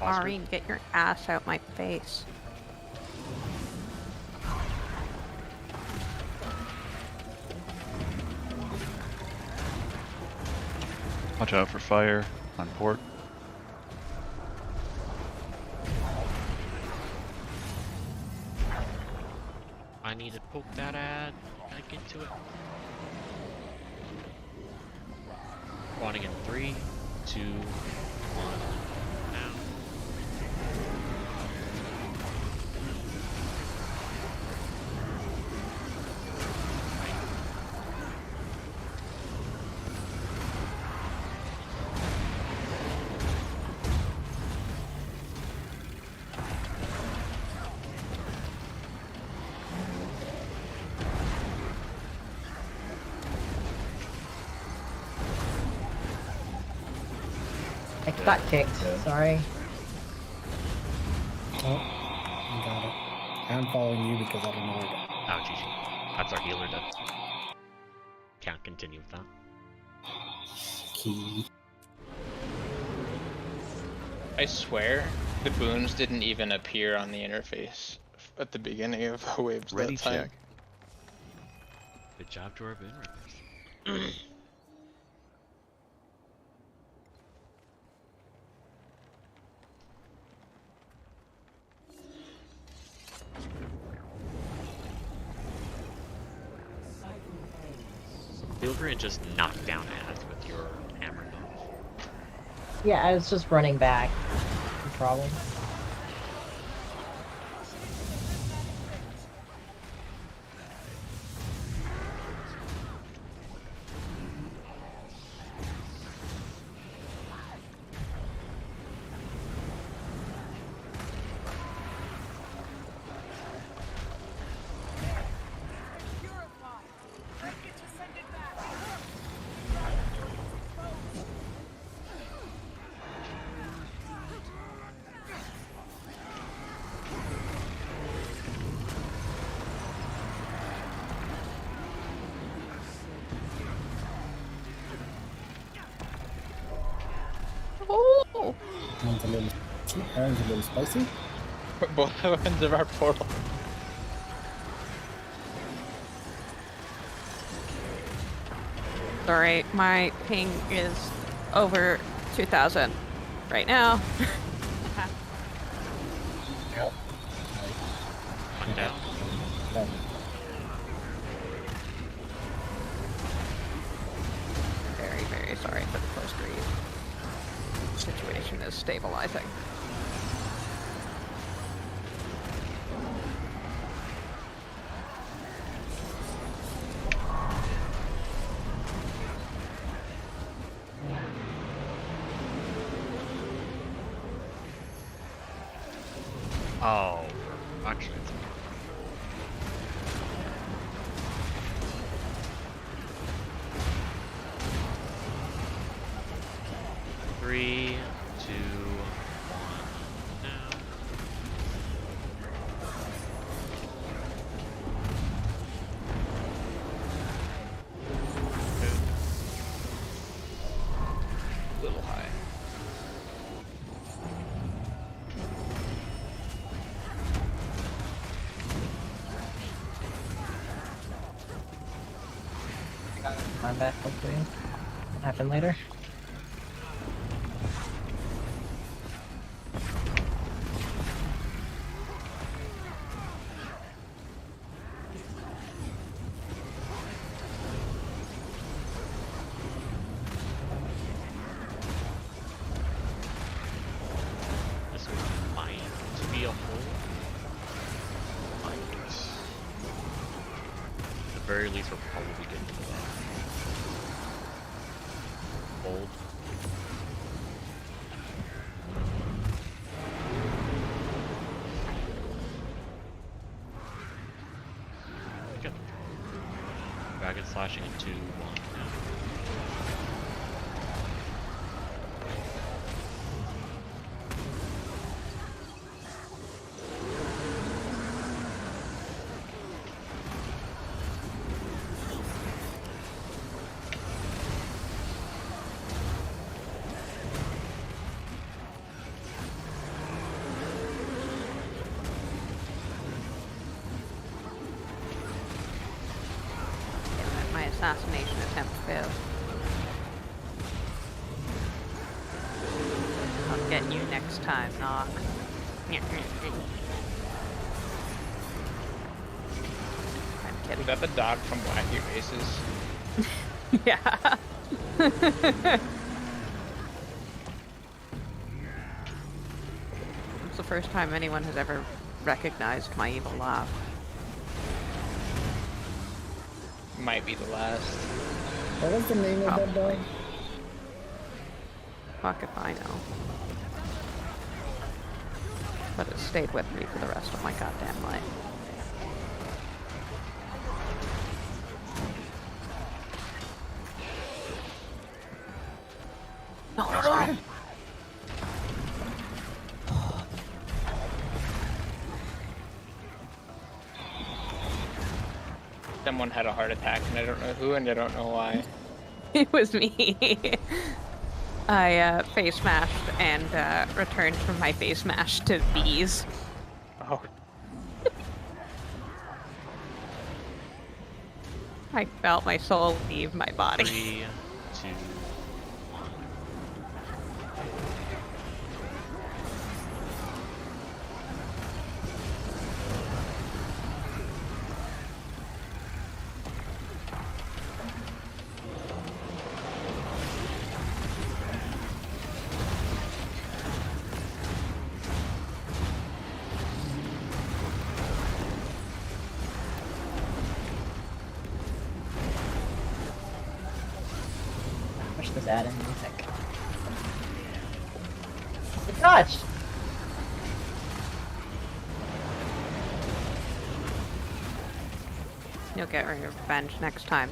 Oscar? Maureen, get your ass out my face. Watch out for fire on port. I need to poke that ad. Can I get to it? Spawning in 3, 2, 1. Now. I got kicked. Sorry. Oh, I got it. I'm following you because I don't know where to go. Oh, GG. That's our healer dead. Can't continue with that. Key. I swear, the boons didn't even appear on the interface at the beginning of waves Ready that time. check. Good job to our boon rippers. Feel free to just knock down ads with your hammer buff. Yeah, I was just running back. No problem. Oh! One's a little spicy. Both ends of our portal. Sorry, my ping is over 2,000 right now. One down. Done. Very, very sorry for the close read. Situation is stabilizing. Oh, actually, it's Three, two, one, now. A little high. I'm back, hopefully. Happen later. This might be a hole. Might. At the very least, we're probably getting to that. Hold. Good. Dragon slashing in 2, 1 now. get you next time, Knock. I'm Is kidding. that the dog from Wacky Races? Yeah. It's the first time anyone has ever recognized my evil laugh. Might be the last. What was the name of that Probably. dog? Fuck if I know. But it stayed with me for the rest of my goddamn life. No, no, no! Someone had a heart attack, and I don't know who, and I don't know why. It was me. I face smashed and returned from my face smash to bees. Oh, I felt my soul leave my body. 3, 2, 1. Push this ad in music. It touched! You'll get revenge next time.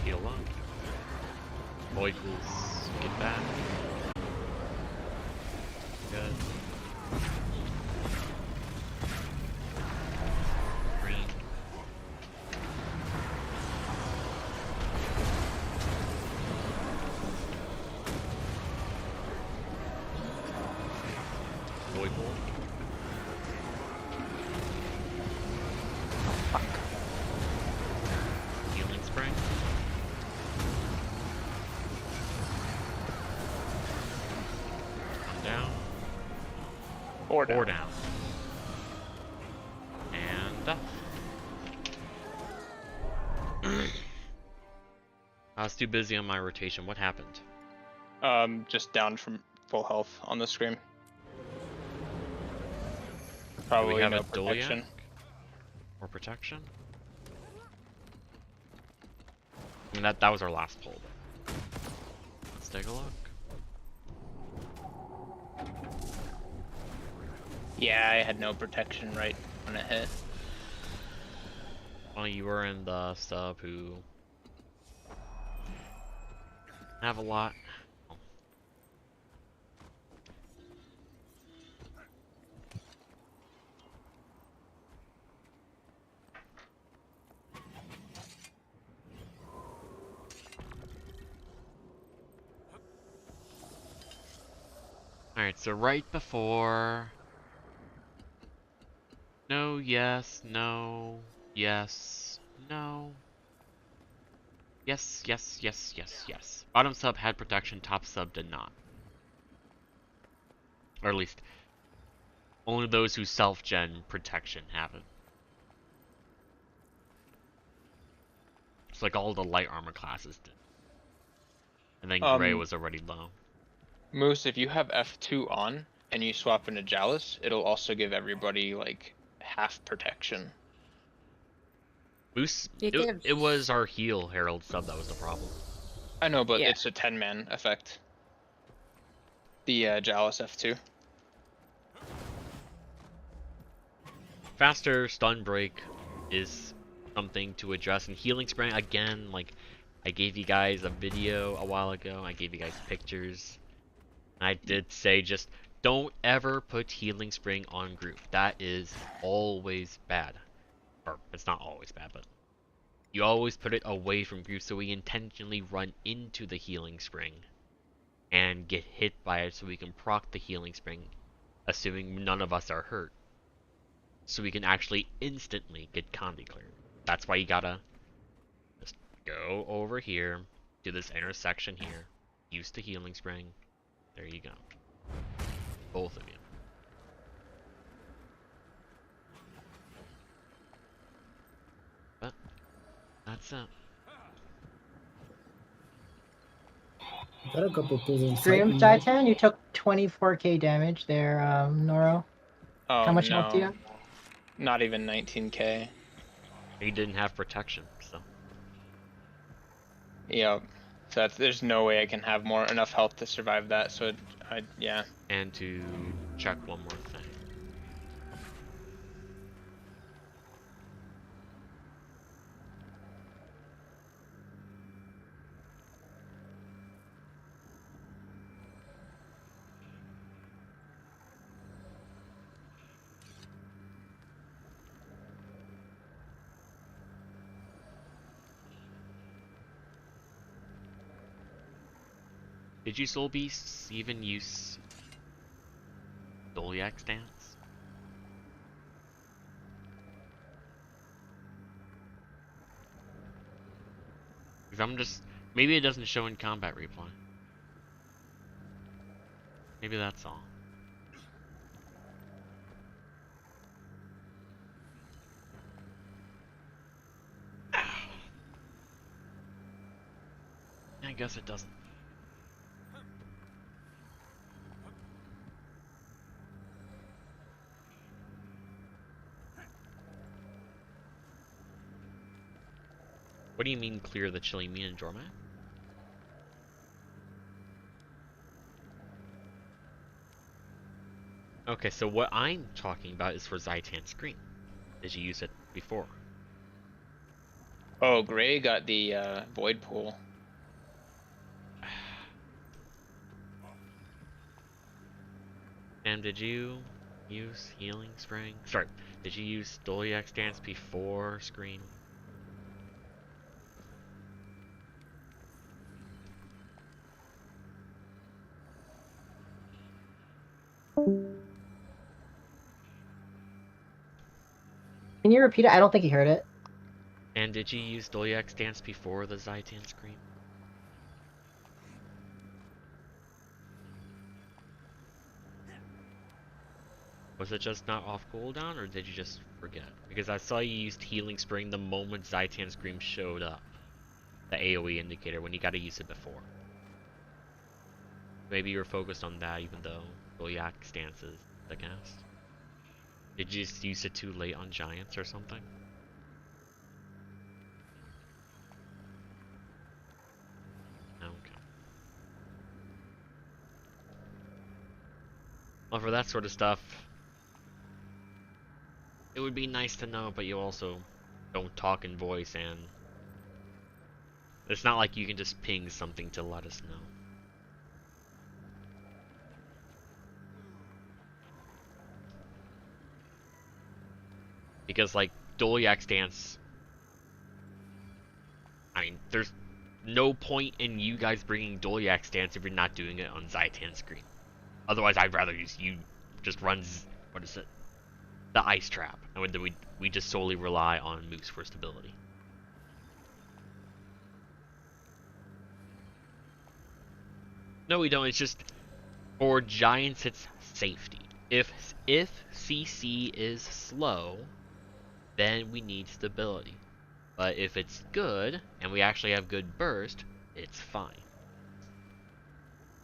Heal up. Void get back. Good. Green. Void Bolt. Oh, fuck. Healing Spring. Down. or down. 4 down. And up. I was too busy on my rotation. What happened? Just down from full health on the screen. Do Probably we have no a protection. Doliac? Or protection? I mean, that was our last pull. Let's take a look. Yeah, I had no protection right when it hit. Well, you were in the sub who have a lot. Alright, so right before... No, yes, no, yes, no. Yes, yes, yes, yes, yes. Bottom sub had protection, top sub did not. Or at least, only those who self-gen protection have it. It's like all the light armor classes did. And then gray was already low. Moose, if you have F2 on and you swap into Jalis, it'll also give everybody like half protection. Moose, It it gives- was our heal Herald sub that was the problem. I know, but Yeah. it's a 10-man effect. The Jalis F2. Faster stun break is something to address, and healing spray again, like I gave you guys a video a while ago, I gave you guys pictures. I did say just don't ever put healing spring on group. That is always bad. Or it's not always bad, but you always put it away from group, so we intentionally run into the healing spring and get hit by it so we can proc the healing spring assuming none of us are hurt. So we can actually instantly get Condi cleared. That's why you gotta just go over here, do this intersection here, use the healing spring. There you go. Both of you. But that's it. Got a couple pulls in Scream Titan, you took 24k damage there, Noro. Oh, How much health do you no. have? Not even 19k. He didn't have protection, so. Yep. So there's no way I can have enough health to survive that. So yeah. And to check one more thing. Did you Soul Beasts even use Doliac stance? Because I'm just... Maybe it doesn't show in combat replay. Maybe that's all. I guess it doesn't. What do you mean clear the chilling mean and Jormat? Okay, so what I'm talking about is for Zaitan Scream. Did you use it before? Oh, Gray got the Void Pool. And did you use Healing Spring? Sorry, did you use Doliac Stance before Scream? Can you repeat it? I don't think he heard it. And did you use Doliac Stance before the Zaitan Scream? Was it just not off cooldown, or did you just forget? Because I saw you used Healing Spring the moment Zaitan Scream showed up. The AoE indicator, when you gotta use it before. Maybe you were focused on that even though Doliac Stance is the cast. Did you just use it too late on Giants or something? Okay. Well, for that sort of stuff, it would be nice to know, but you also don't talk in voice, and it's not like you can just ping something to let us know. Because, like, Doliac Stance, I mean, there's no point in you guys bringing Doliac Stance if you're not doing it on Zaitan Screen. Otherwise, I'd rather you just run, what is it? The Ice Trap. And we just solely rely on Moose for stability. No, we don't. It's just, for Giants, it's safety. If CC is slow, then we need stability. But if it's good, and we actually have good burst, it's fine.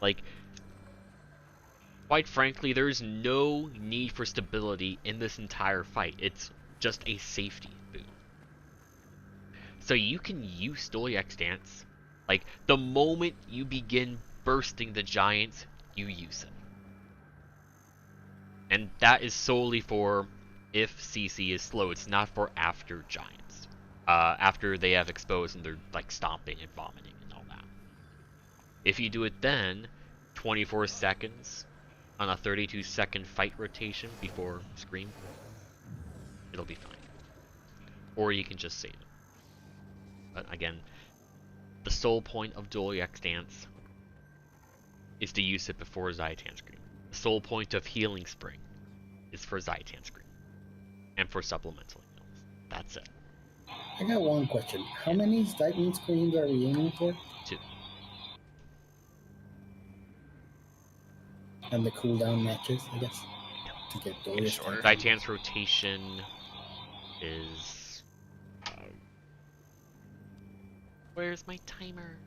Like, quite frankly, there's no need for stability in this entire fight. It's just a safety boon. So you can use Doliac Stance. Like, the moment you begin bursting the Giants, you use it. And that is solely for if CC is slow. It's not for after Giants. After they have exposed and they're like stomping and vomiting and all that. If you do it then, 24 seconds on a 32-second fight rotation before Scream, it'll be fine. Or you can just save it. But again, the sole point of Doliac Stance is to use it before Zaitan Scream. The sole point of Healing Spring is for Zaitan Screen. And for supplemental heals. That's it. I got one question. How many Titan screens are we aiming for? 2. And the cooldown matches, I guess. To get Dolia shorter. Zaitan's rotation is... where's my timer?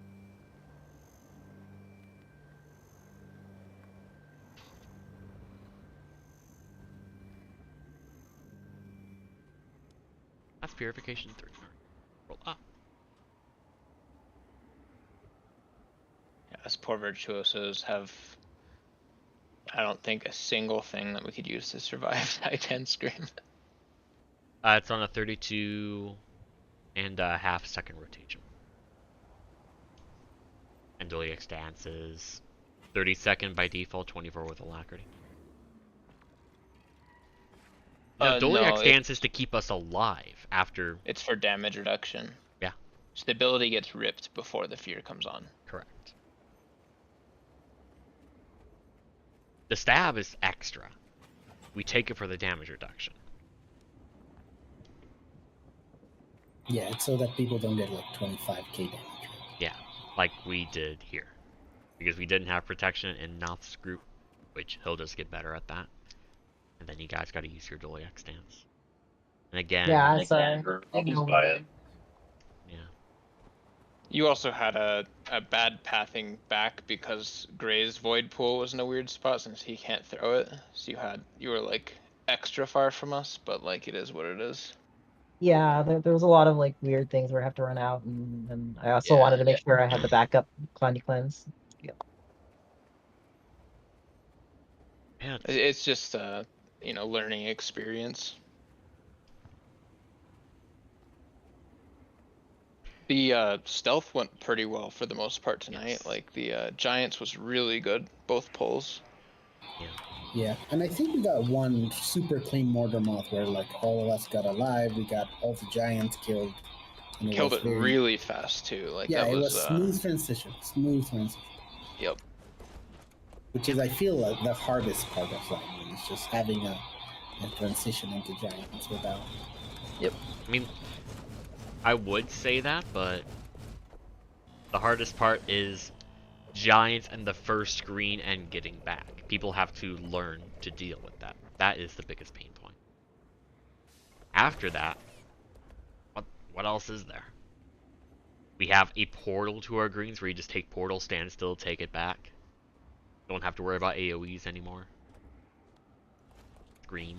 That's Purification 3. Roll up. Yeah, us poor virtuosos have, I don't think, a single thing that we could use to survive Titan Scream. It's on a 32 and a half second rotation. And Doliac stance is 30-second by default, 24 with alacrity. No, Doliac stance is to keep us alive after... It's for damage reduction. Yeah. So the ability gets ripped before the fear comes on. Correct. The stab is extra. We take it for the damage reduction. Yeah, it's so that people don't get like 25k damage. Yeah, like we did here. Because we didn't have protection in Noth's group, which he'll just get better at that. And then you guys gotta use your Doliac stance. And again... Yeah, it's Always buy it. Yeah. You also had a bad pathing back because Gray's Void Pool was in a weird spot since he can't throw it. So you were like extra far from us, but like it is what it is. Yeah, there was a lot of like weird things where I have to run out, and I also Yeah. wanted to make sure I had the backup cleanse. Yeah, It's just learning experience. The stealth went pretty well for the most part tonight. Yes. Like the Giants was really good, both pulls. yeah. Yeah, and I think we got one super clean Mortar Moth where like all of us got alive. We got all the giants killed. And Killed was it really fast too. Like yeah, that it was was smooth transition. Smooth transition. Yep. Which is, I feel like, the hardest part of flying. It's just having a transition into giants without. I mean, I would say that, but the hardest part is giants and the first screen and getting back. People have to learn to deal with that. That is the biggest pain point. After that, what else is there? We have a portal to our greens where you just take portal, stand still, take it back. Don't have to worry about AoEs anymore. Green.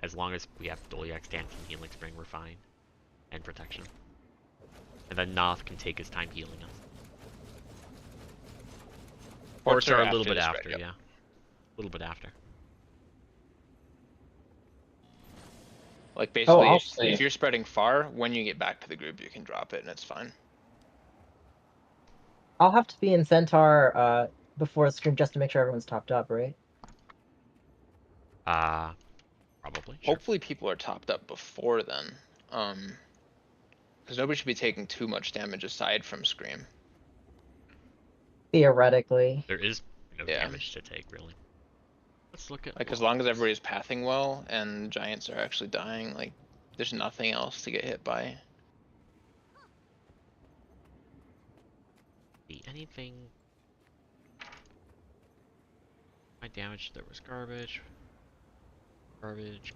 As long as we have Doliac stance and Healing Spring, we're fine. And protection. And then Noth can take his time healing us. Ports are a little bit after, yeah. A little bit after. Like basically, I'll if say- you're spreading far, when you get back to the group, you can drop it and it's fine. I'll have to be in Centaur before the stream just to make sure everyone's topped up, right? Probably. Sure. Hopefully, people are topped up before then. Because nobody should be taking too much damage aside from Scream. Theoretically. There is no Yeah. damage to take, really. Let's look at... Like as long as everybody's pathing well and giants are actually dying, like there's nothing else to get hit by. anything... My damage, there was garbage. Garbage.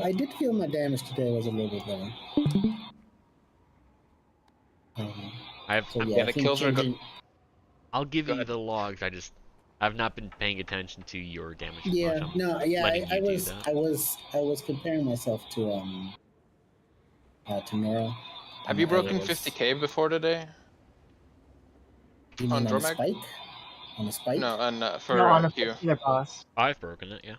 I did feel my damage today was a little bit low. Yeah, the kills are good. I'll give Go you ahead. the logs. I've not been paying attention to your damage. Yeah, much. no, yeah, I was. was comparing myself to Nora. Have you broken 50k before today? You on mean on a Dromag? spike? On a spike? No, for No, on a Q. particular boss. I've broken it, yeah.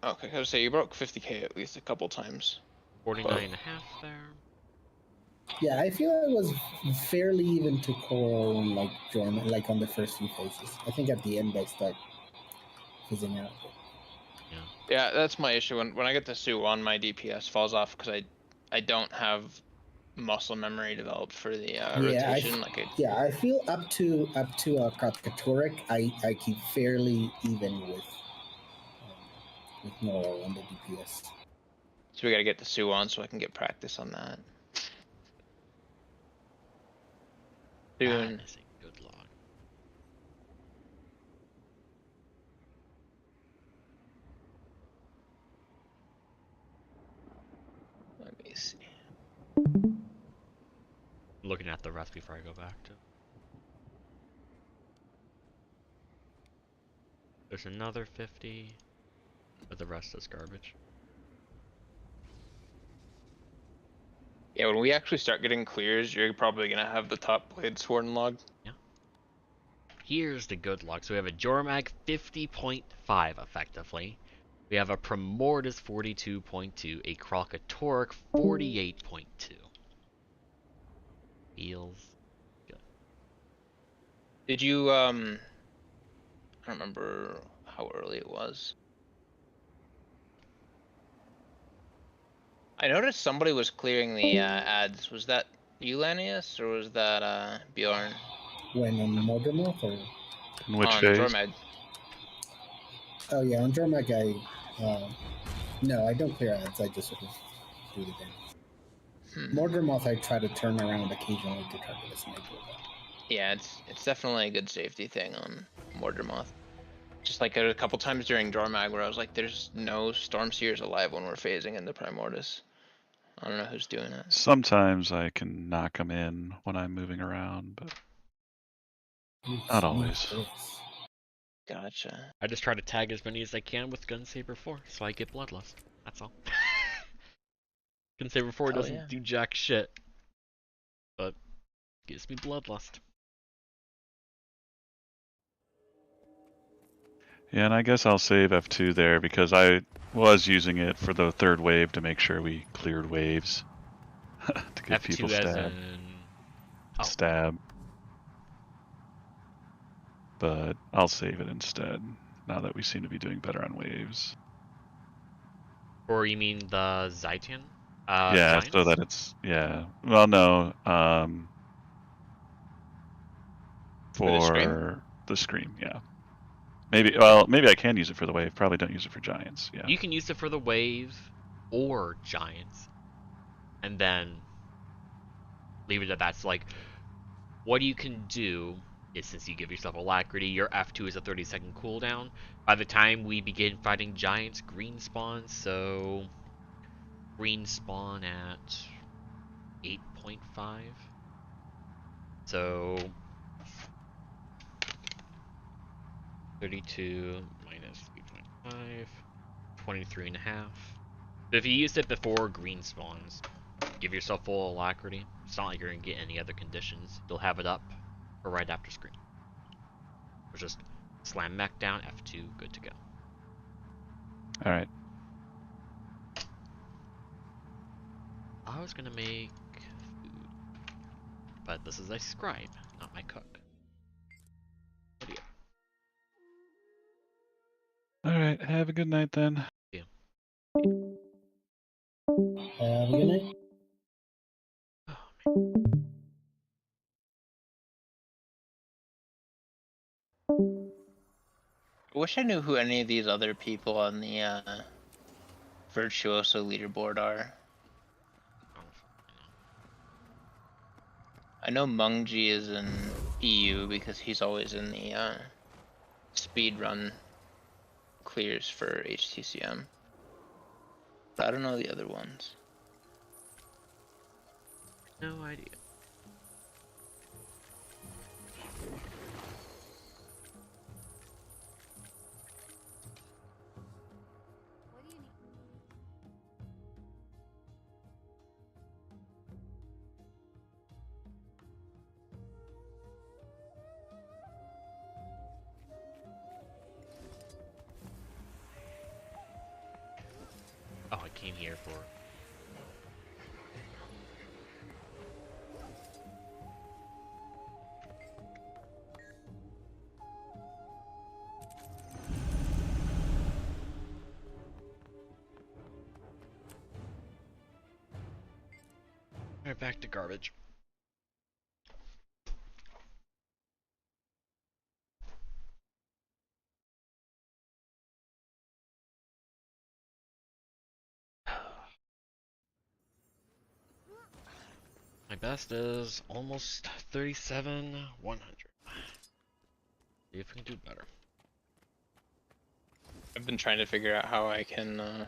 Okay, I was say you broke 50k at least a couple times. 49 and a half there. Yeah, I feel I was fairly even to Coral and like Jordan, like on the first few phases. I think at the end I start fizzing out. Yeah, that's my issue. When I get to Sue 1, my DPS falls off because I don't have muscle memory developed for the Yeah, rotation. I feel up to Katoric, I keep fairly even with Noro on the DPS. So we gotta get the Sue on so I can get practice on that. Soon. That is a good log. Let me see. Looking at the rest before I go back to. There's another 50, but the rest is garbage. Yeah, when we actually start getting clears, you're probably gonna have the top blade Sworn log. Yeah. Here's the good log. So we have a Jormag 50.5 effectively. We have a Primordus 42.2, a Kralkatork 48.2. Feels good. Did you I don't remember how early it was. I noticed somebody was clearing the ads. Was that you, Lanius, or was that Bjorn? When on Mordermoth or In which on phase? Jormag? oh yeah, on Jormag no, I don't clear ads. I just sort of do the damage. Mordermoth, I try to turn around occasionally to target a sniper. Yeah, it's definitely a good safety thing on Mordermoth. Just like a couple times during Jormag where I was like, there's no Stormseers alive when we're phasing into Primordus. I don't know who's doing it. Sometimes I can knock them in when I'm moving around, but not always. Gotcha. I just try to tag as many as I can with Gunsaber 4, so I get Bloodlust. That's all. Gunsaber 4 Hell doesn't yeah. do jack shit, but gives me Bloodlust. Yeah, and I guess I'll save F2 there because I was using it for the third wave to make sure we cleared waves. To give F2 people as stab. in... Oh. Stab. But I'll save it instead, now that we seem to be doing better on waves. Or you mean the Zaitan? Yeah, Giants? so that it's, yeah. Well, no, for the Scream, yeah. Maybe, well, maybe I can use it for the wave. Probably don't use it for Giants, yeah. You can use it for the wave or Giants, and then leave it at that. So, like, what you can do is, since you give yourself Alacrity, your F2 is a 30-second cooldown. By the time we begin fighting Giants, green spawns, so green spawn at 8.5. So 32 minus 8.5, 23.5. So if you used it before green spawns, give yourself full Alacrity. It's not like you're going to get any other conditions. You'll have it up or right after screen. Or just slam mech down, F2, good to go. Alright. I was going to make food, but this is a scribe, not my cook. What do you? Alright, have a good night then. Yeah. Have a good night. Oh, man. I wish I knew who any of these other people on the Virtuoso leaderboard are. I know Mungji is in EU because he's always in the speed run clears for HTcm. But I don't know the other ones. No idea. Oh, I came here for... Alright, back to garbage. My best is almost 37,100. See if we can do better. I've been trying to figure out how I can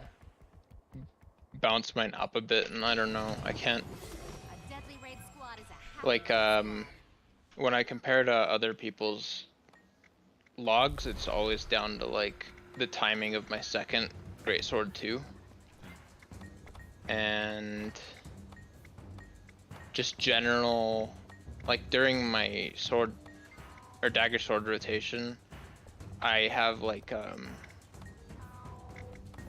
bounce mine up a bit, and I don't know. I can't. Like, when I compare to other people's logs, it's always down to like the timing of my second greatsword 2, and just general, like during my sword or dagger sword rotation, I have like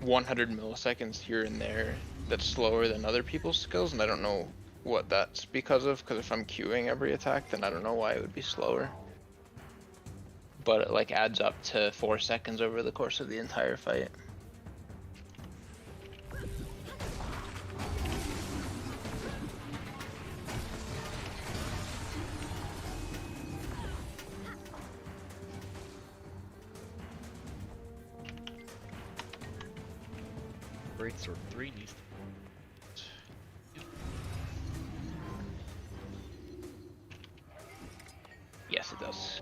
100 milliseconds here and there that's slower than other people's skills, and I don't know what that's because of, because if I'm queuing every attack, then I don't know why it would be slower. But it like adds up to 4 seconds over the course of the entire fight. Greatsword 3 needs to. Yes, it does.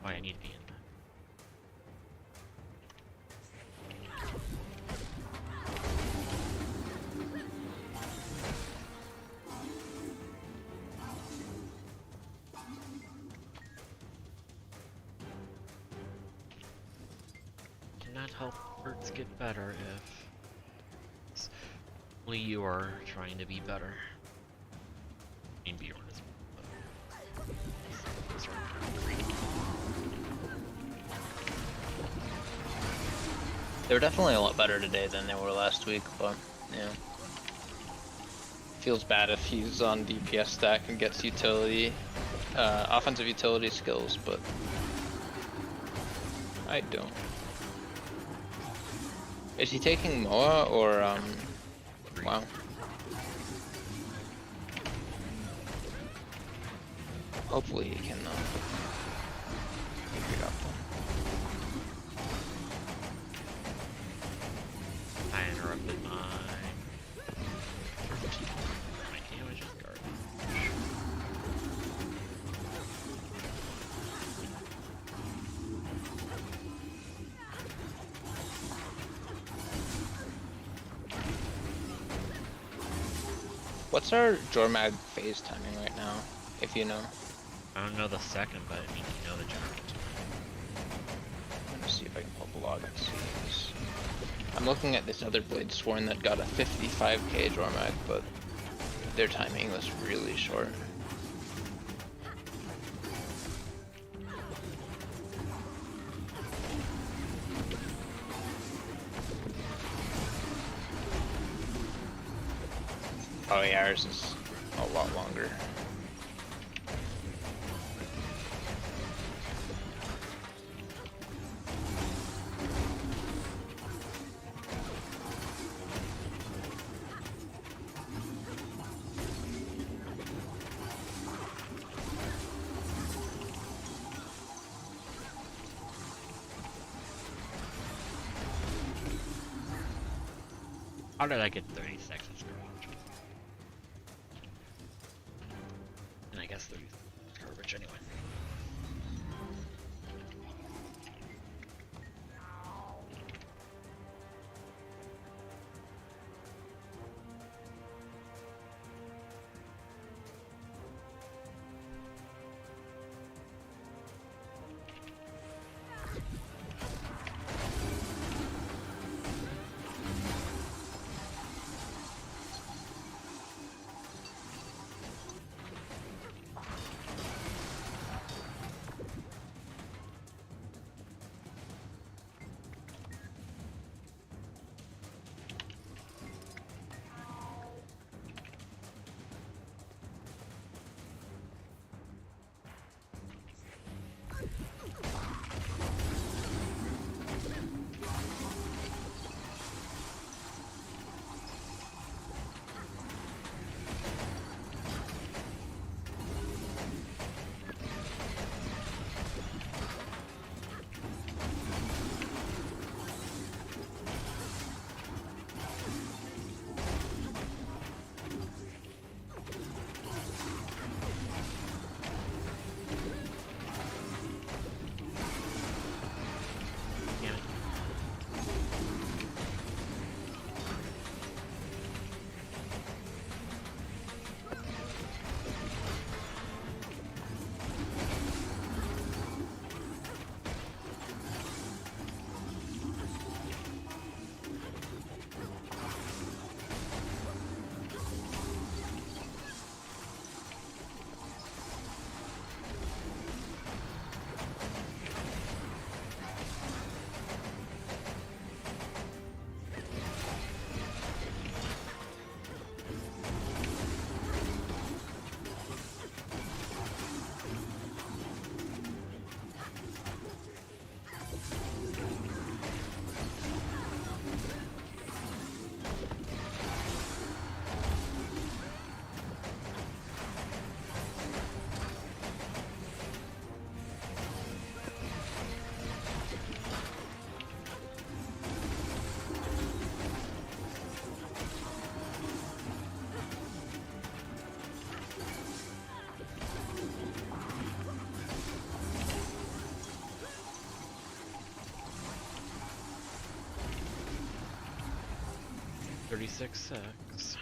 Why I need to be in that. Cannot help hurts get better if only you are trying to be better. I mean, Bjorn is. They were definitely a lot better today than they were last week, but yeah. Feels bad if he's on DPS stack and gets utility, offensive utility skills, but I don't. Is he taking Moa or wow. Hopefully he can pick it up. I interrupted my damage is garbage. What's our Jormag phase timing right now, if you know? I don't know the second, but I mean, you know the general. I'm gonna see if I can pull up a log and see this. I'm looking at this other Blade Sworn that got a 55k Jormag, but their timing was really short. Oh yeah, ours is a lot longer. How did I get 30 seconds garbage? And I guess 30 seconds garbage anyway. 36.6.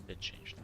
Did change that.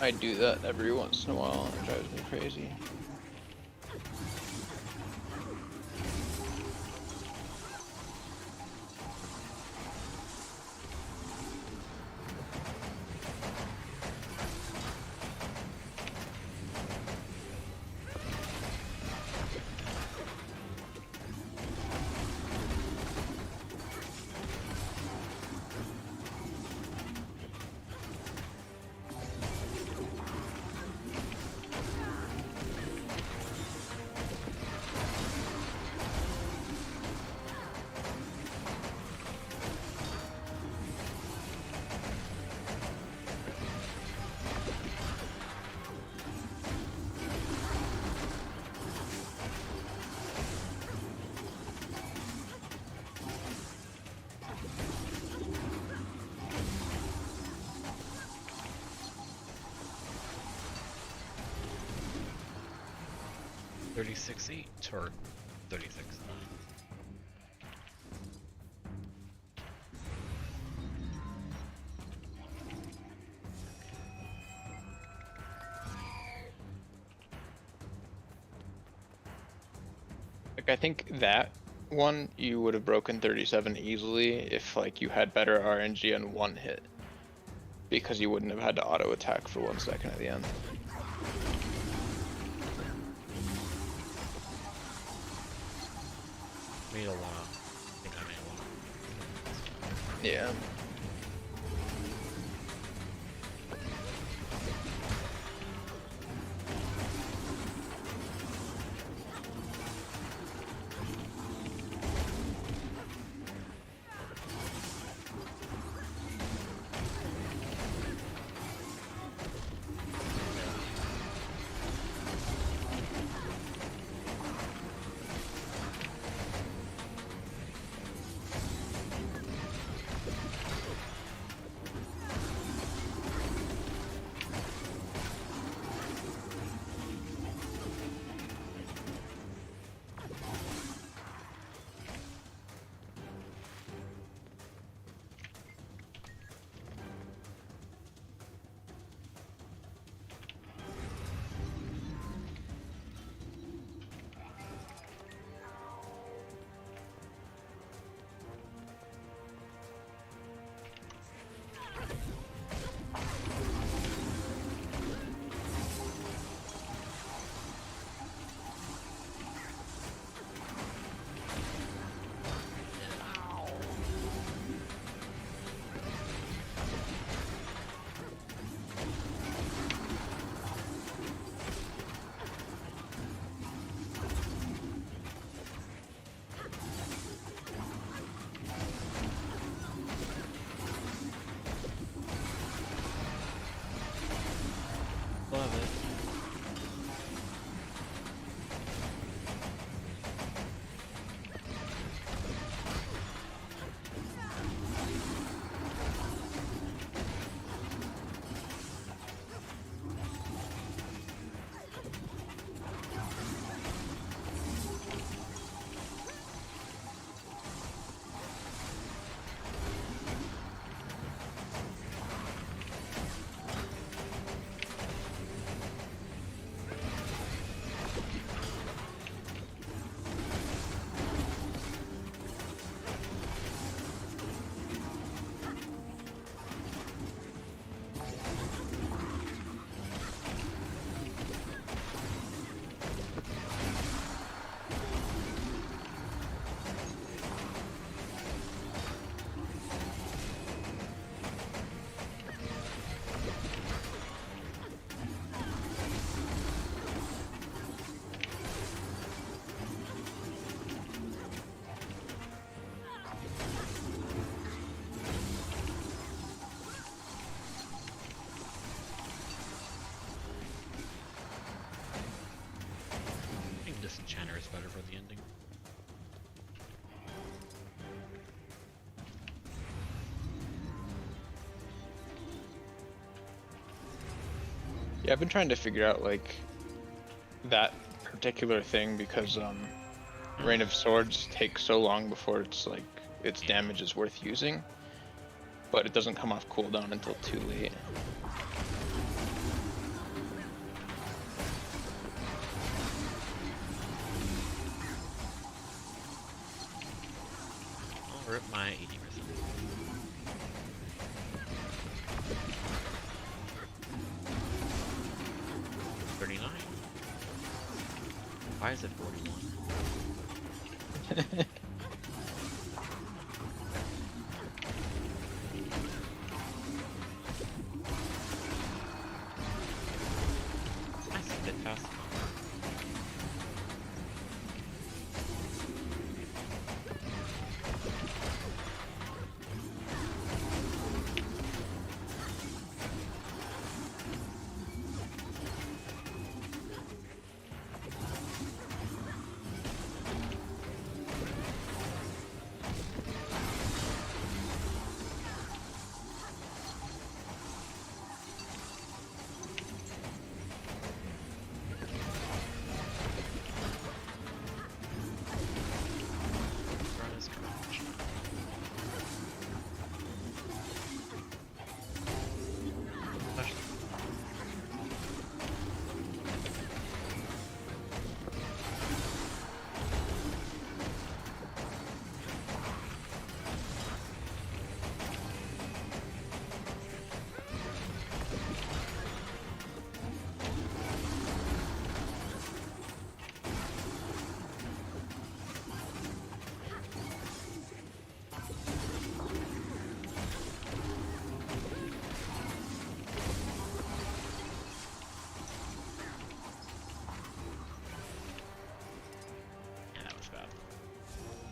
I do that every once in a while, and it drives me crazy. $36.8 or $36.9. Like, I think that one you would have broken 37 easily if like you had better RNG on one hit, because you wouldn't have had to auto attack for 1 second at the end. Made a lot. I think I made a lot. Yeah. Love it. I think Disenchanter is better for the ending. Yeah, I've been trying to figure out like that particular thing because Rain of Swords takes so long before it's like its damage is worth using, but it doesn't come off cooldown until too late. I'll rip my 80%. Why is it 41? I see it fast enough.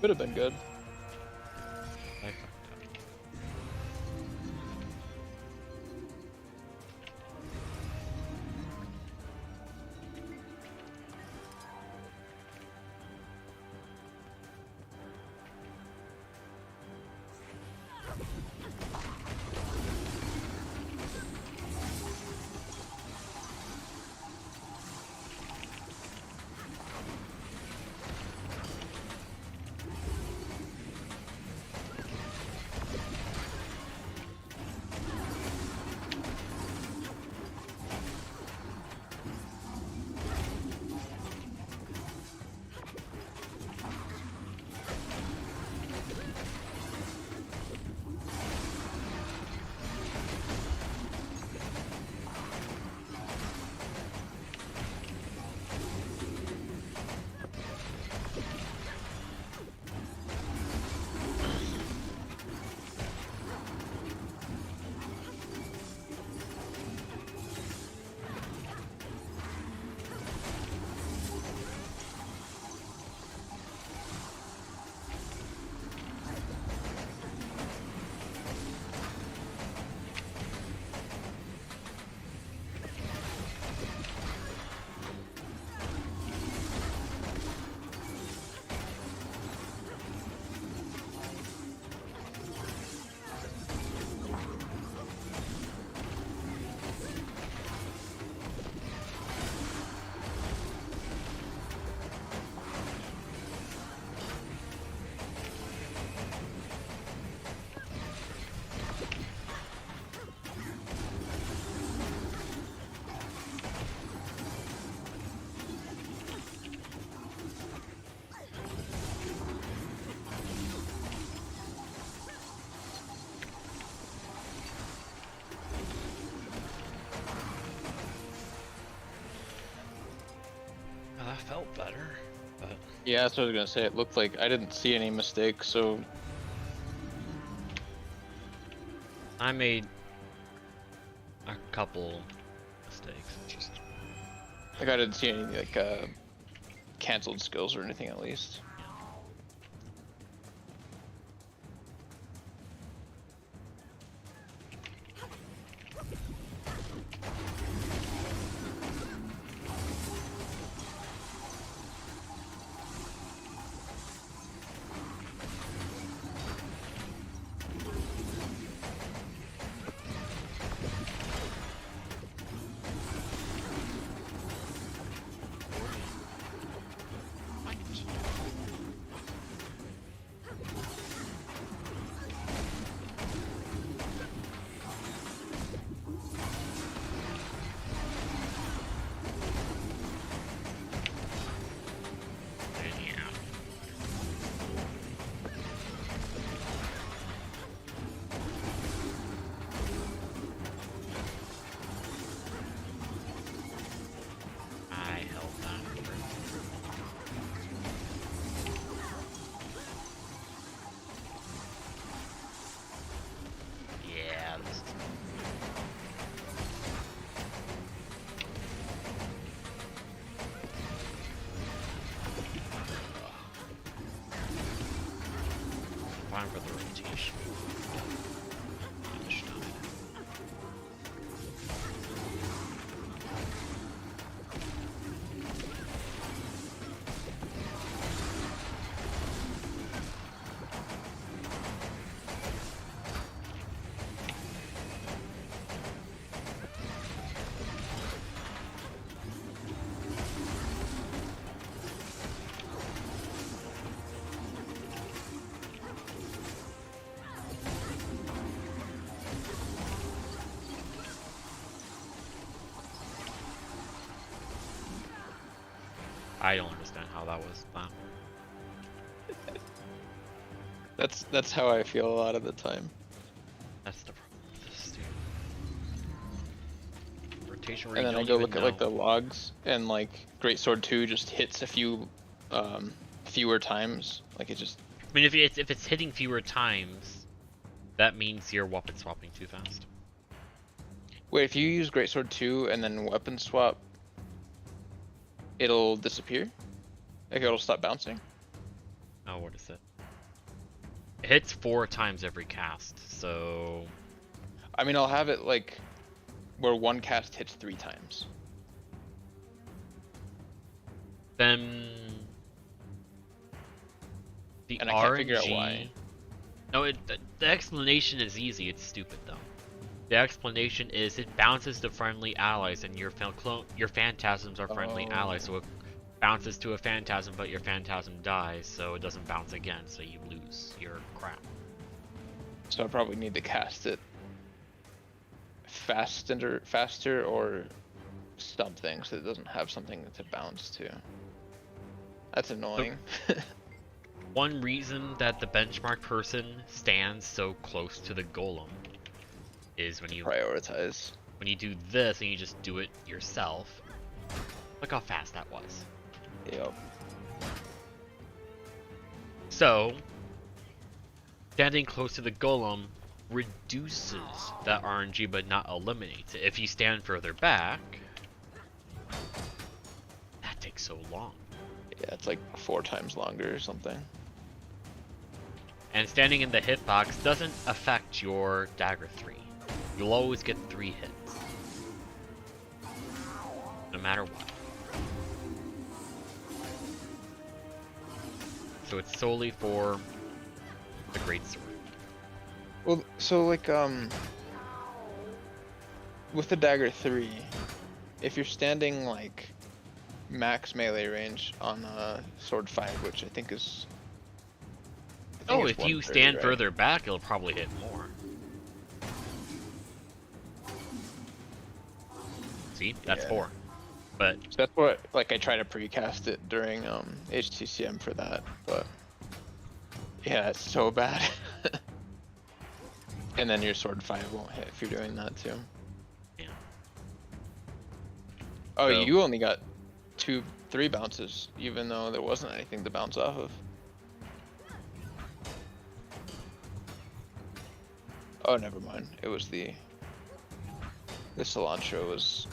Could have been good. I fucked up. That felt better, but Yeah, that's what I was gonna say. It looked like I didn't see any mistakes, so I made a couple mistakes. Just like I didn't see any like canceled skills or anything at least. fine for the rotation. I don't understand how that was that. That's how I feel a lot of the time. That's the problem with this, dude. Rotation where And you then I don't go even look at like the logs, and like Greatsword 2 just hits a few fewer times. Like it just. I mean, if it's hitting fewer times, that means you're weapon swapping too fast. Wait, if you use Greatsword 2 and then weapon swap, it'll disappear? Like it'll stop bouncing? Oh, what is it? It hits 4 times every cast, so... I mean, I'll have it like where one cast hits 3 times. Then... The And I RNG... can't figure out why. No, the explanation is easy, it's stupid though. The explanation is it bounces to friendly allies and your phantasms are friendly allies, so it bounces to a phantasm, but your phantasm dies, so it doesn't bounce again, so you lose your crap. So I probably need to cast it faster or something so it doesn't have something to bounce to. That's annoying. One reason that the benchmark person stands so close to the golem is when you Prioritize. when you do this and you just do it yourself. Look how fast that was. Yep. So, standing close to the golem reduces that RNG but not eliminates it. If you stand further back, that takes so long. Yeah, it's like 4 times longer or something. And standing in the hitbox doesn't affect your dagger 3. You'll always get 3 hits. No matter what. So it's solely for the greatsword. Well, so like with the dagger 3, if you're standing like max melee range on sword 5, which I think is Oh, if you 130, stand right? further back, it'll probably hit more. See? That's Yeah. 4. But So that's what, like, I try to precast it during HTcm for that, but yeah, it's so bad. And then your sword 5 won't hit if you're doing that too. yeah. Oh, So- you only got 3 bounces, even though there wasn't anything to bounce off of. Oh, never mind. It was the cilantro was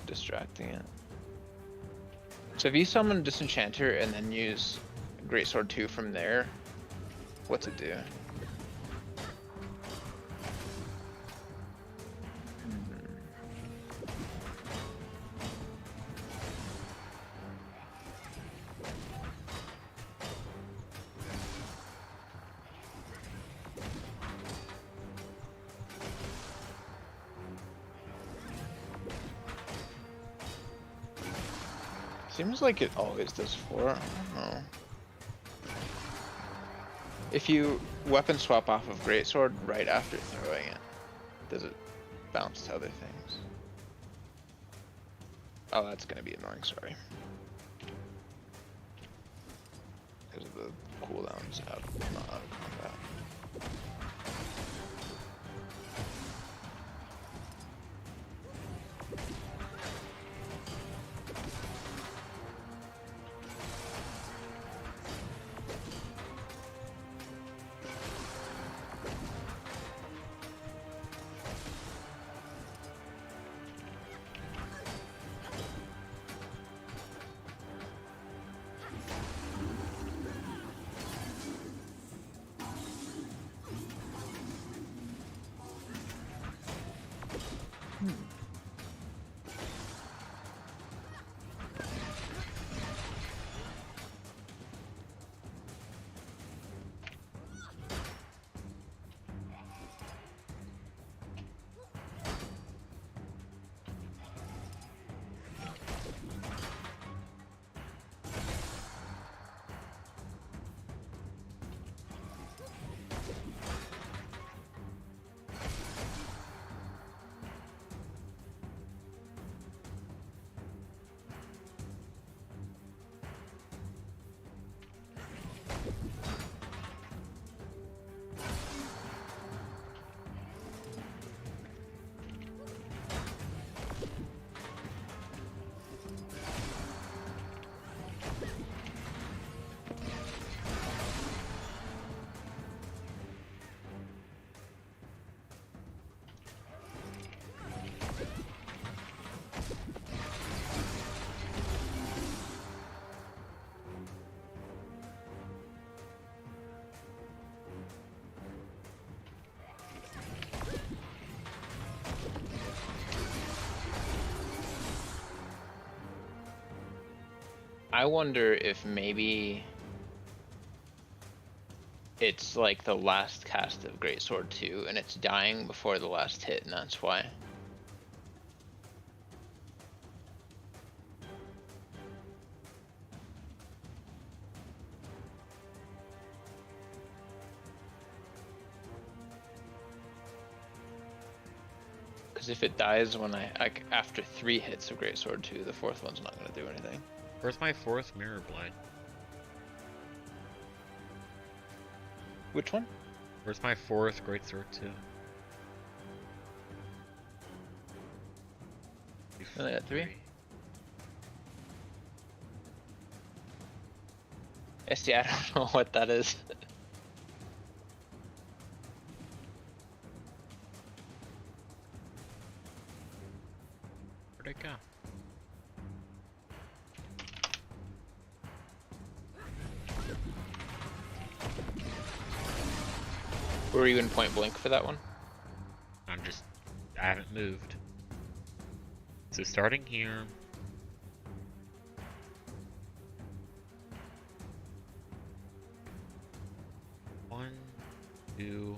distracting it. So if you summon Disenchanter and then use Greatsword 2 from there, what's it do? Seems like it always does 4. I don't know. If you weapon swap off of Greatsword right after throwing it, does it bounce to other things? Oh, that's gonna be annoying, sorry. Because of the cooldowns not out of combat. I wonder if maybe it's like the last cast of Greatsword 2 and it's dying before the last hit, and that's why. Because if it dies when after 3 hits of Greatsword 2, the 4th one's not going to do anything. Where's my 4th Mirror Blade? Which one? Where's my 4th Greatsword 2? Only got 3? See, I don't know what that is. Where'd it go? Were you in point blank for that one? I haven't moved. So starting here. One, two.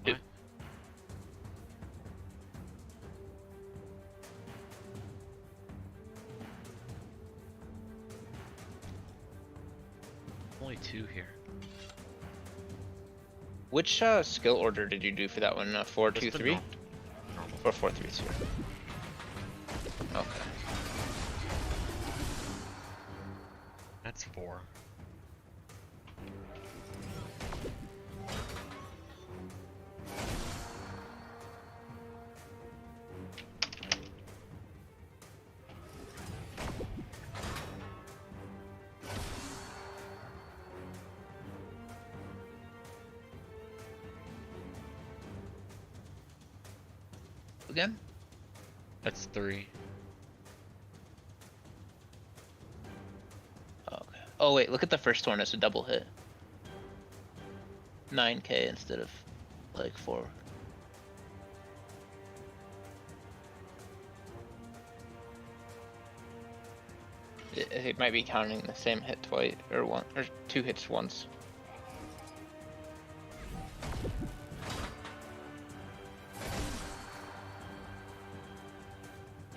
Two. What? Only 2 here. Which skill order did you do for that one? 4, 2, Just the 3? normal. Or 4, 3, 2? Okay. That's 4. Again? That's 3. Okay. Oh wait, look at the first one. It's a double hit. 9k instead of like 4. It might be counting the same hit twice, or 2 hits once.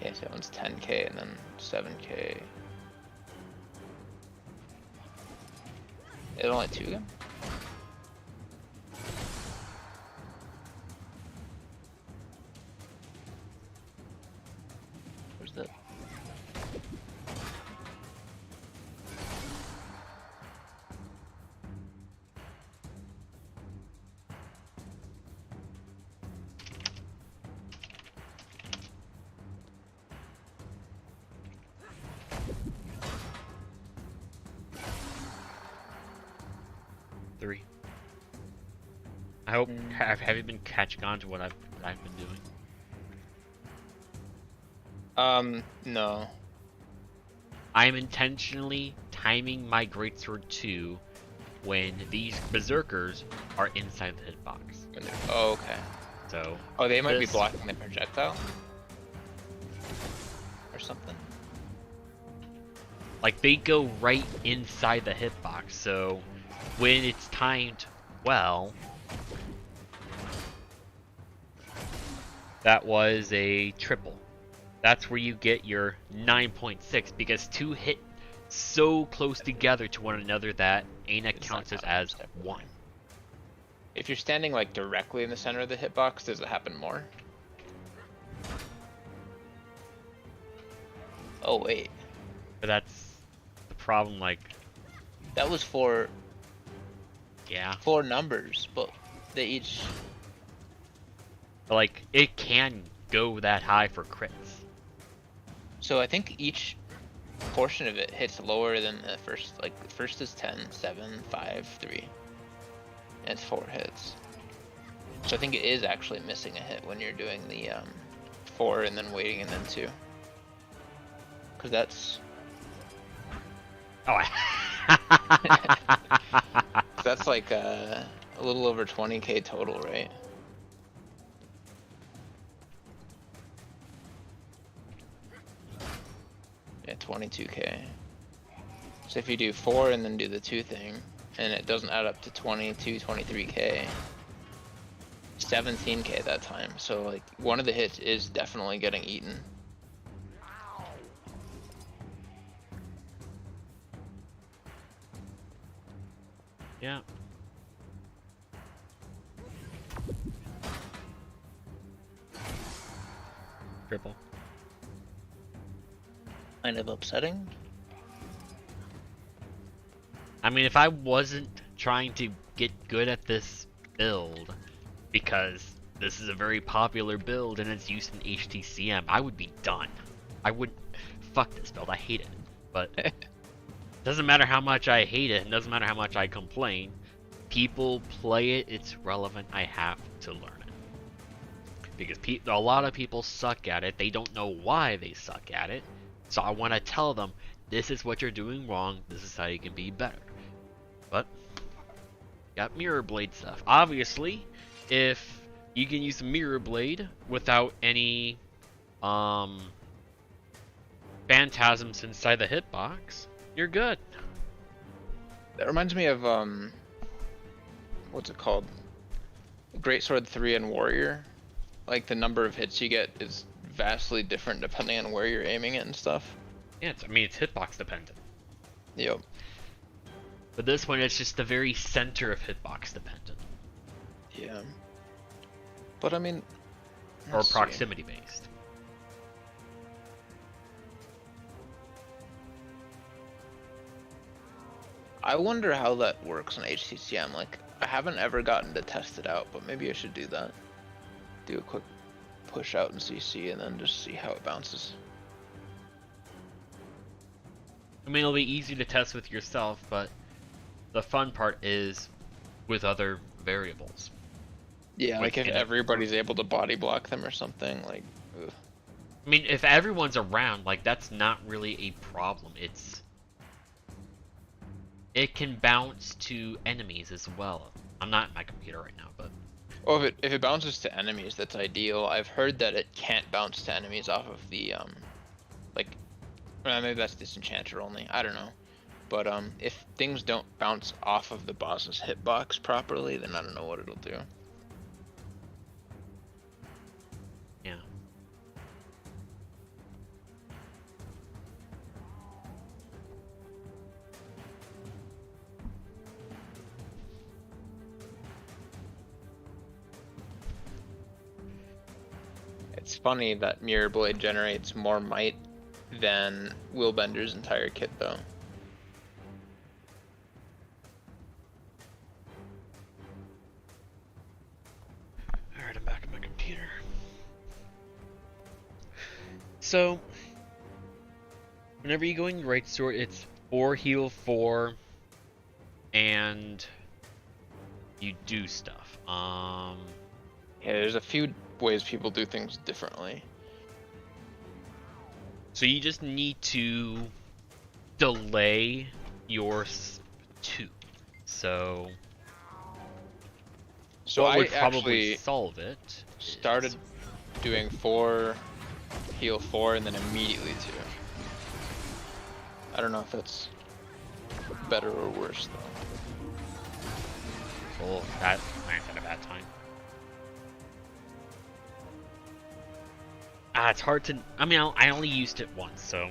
Yeah, so that one's 10k and then 7k. It only 2 again? Where's that? I hope have you been catching on to what I've been doing? No. I'm intentionally timing my Greatsword 2 when these berserkers are inside the hitbox. Oh, okay. So Oh, they might be this- blocking the projectile? Or something? like they go right inside the hitbox, so when it's timed well, that was a triple. That's where you get your 9.6 because 2 hit so close together to one another that Ana It's not counts it counting as separately. 1. If you're standing like directly in the center of the hitbox, does it happen more? Oh wait, But that's the problem, like, that was for yeah. 4 numbers, but they each. Like, it can go that high for crits. So I think each portion of it hits lower than the first. Like the first is 10, 7, 5, 3. And it's 4 hits. So I think it is actually missing a hit when you're doing the 4 and then waiting and then 2. Cause that's Oh, that's like a little over 20k total, right? Yeah, 20. 22k. So if you do 4 and then do the 2 thing, and it doesn't add up to 22, 23k, 17k that time. So like one of the hits is definitely getting eaten. Yeah. Triple. Kind of upsetting. I mean, if I wasn't trying to get good at this build, because this is a very popular build and it's used in HTcm, I would be done. I would fuck this build. I hate it. But doesn't matter how much I hate it, and doesn't matter how much I complain. People play it, it's relevant, I have to learn it. Because a lot of people suck at it, they don't know why they suck at it. So I want to tell them, this is what you're doing wrong, this is how you can be better. But, got Mirror Blade stuff. Obviously, if you can use Mirror Blade without any phantasms inside the hitbox, you're good. That reminds me of what's it called? Greatsword 3 and Warrior. Like the number of hits you get is vastly different depending on where you're aiming it and stuff. Yeah, I mean it's hitbox dependent. Yep. But this one, it's just the very center of hitbox dependent. Yeah. But I mean, or proximity based. I wonder how that works on HTcm. Like, I haven't ever gotten to test it out, but maybe I should do that. Do a quick push out in CC and then just see how it bounces. I mean, it'll be easy to test with yourself, but the fun part is with other variables. Yeah, like if everybody's able to body block them or something, like, ugh. I mean, if everyone's around, like, that's not really a problem. It can bounce to enemies as well. I'm not in my computer right now, but... Oh, if it bounces to enemies, that's ideal. I've heard that it can't bounce to enemies off of the, like, maybe that's Disenchanter only, I don't know. But, if things don't bounce off of the boss's hitbox properly, then I don't know what it'll do. Yeah. It's funny that Mirror Blade generates more might than Willbender's entire kit, though. Alright, I'm back on my computer. So, whenever you go in Greatsword, it's 4 heal 4, and you do stuff. Yeah, there's a few ways people do things differently. So you just need to delay your 2. So what I would probably actually solve it started doing 4 heal 4 and then immediately 2. I don't know if that's better or worse though. Well, that landed at a bad time. It's hard to... I mean, I only used it once, so...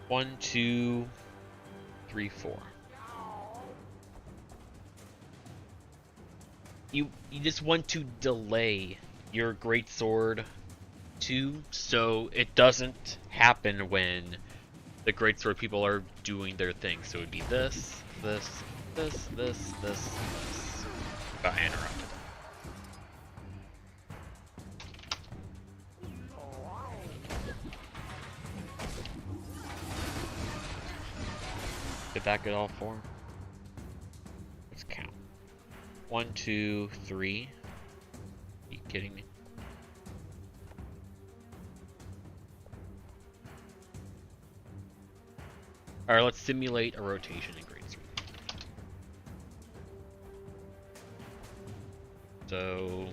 1, 2, 3, 4. You just want to delay your Greatsword 2, so it doesn't happen when the Greatsword people are doing their thing. So it would be this. Got interrupted. Did that get all 4? Let's count. 1, 2, 3. Are you kidding me? Alright, let's simulate a rotation in Greatsword. So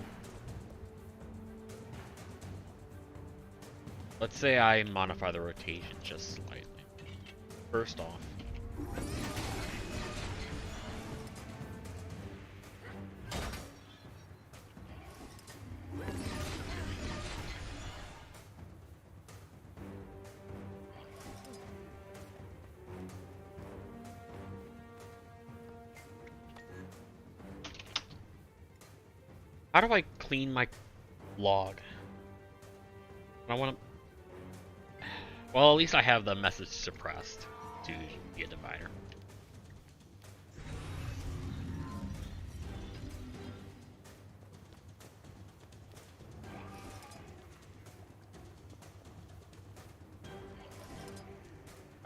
Let's say I modify the rotation just slightly. First off, how do I clean my log? I want to. Well, at least I have the message suppressed to be a divider.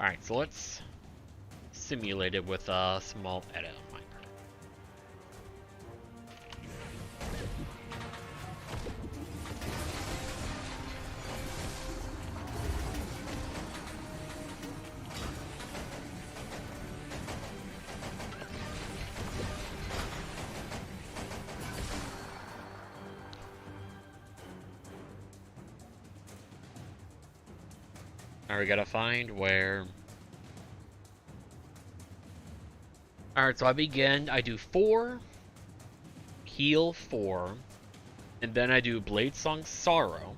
Alright, so let's simulate it with a small edit on my part. Now we gotta find where. Alright, so I begin, I do 4, heal 4, and then I do Blade Song Sorrow,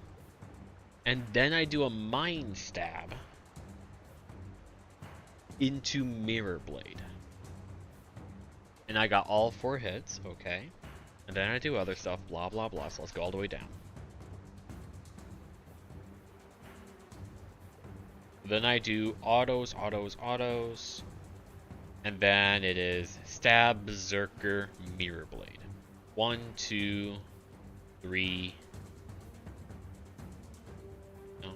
and then I do a Mind Stab into Mirror Blade. And I got all 4 hits, okay. And then I do other stuff, blah blah blah, so let's go all the way down. Then I do autos, and then it is Stab, Berserker, Mirror Blade. 1, 2, 3. No.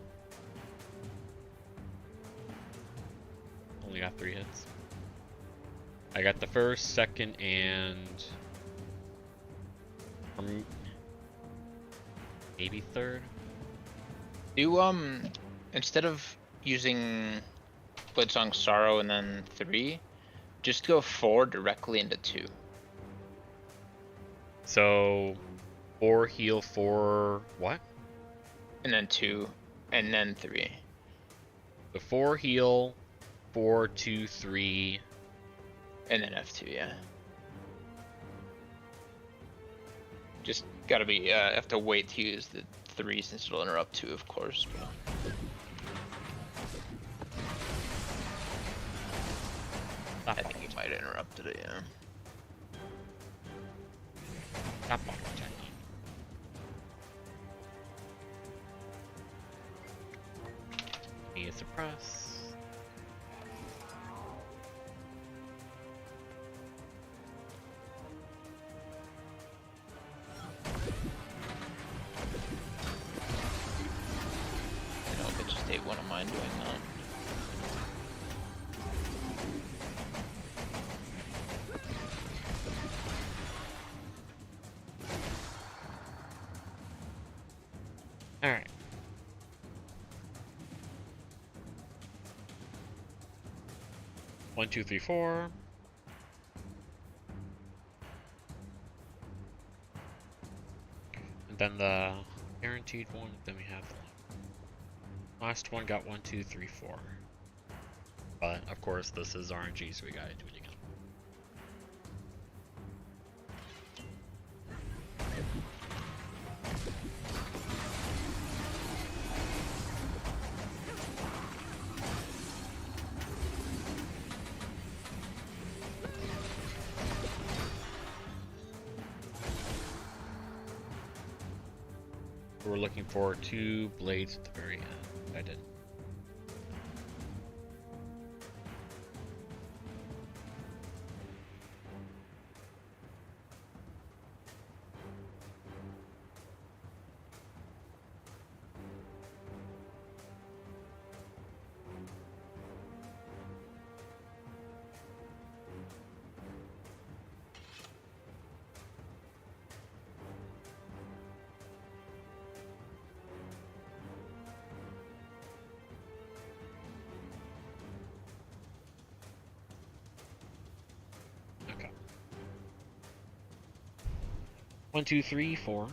Only got 3 hits. I got the first, second, and maybe third. Do instead of using Blitzsong Sorrow and then 3, just go 4 directly into 2. So 4 heal, 4 what? And then 2, and then 3. The 4 heal, 4, 2, 3. And then F2, yeah. Just gotta be, have to wait to use the 3 since it'll interrupt 2, of course. But... I think he might have interrupted it, yeah. Stop auto-attacking. Be a suppress. You know, if it just ate one of mine doing that. Alright. One, two, three, 4. And then the guaranteed one, then we have the last one got 1, 2, 3, 4. But of course this is RNG, so we gotta do it again. We're looking for 2 blades at the very end. I did. Okay. 1, 2, 3, 4.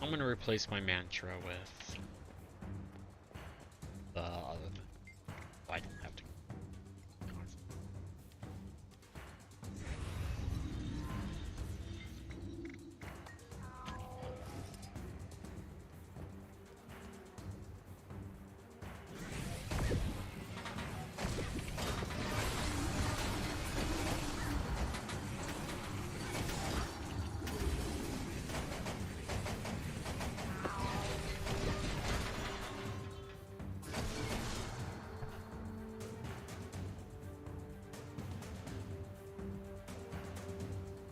I'm gonna replace my mantra with the. I don't have to.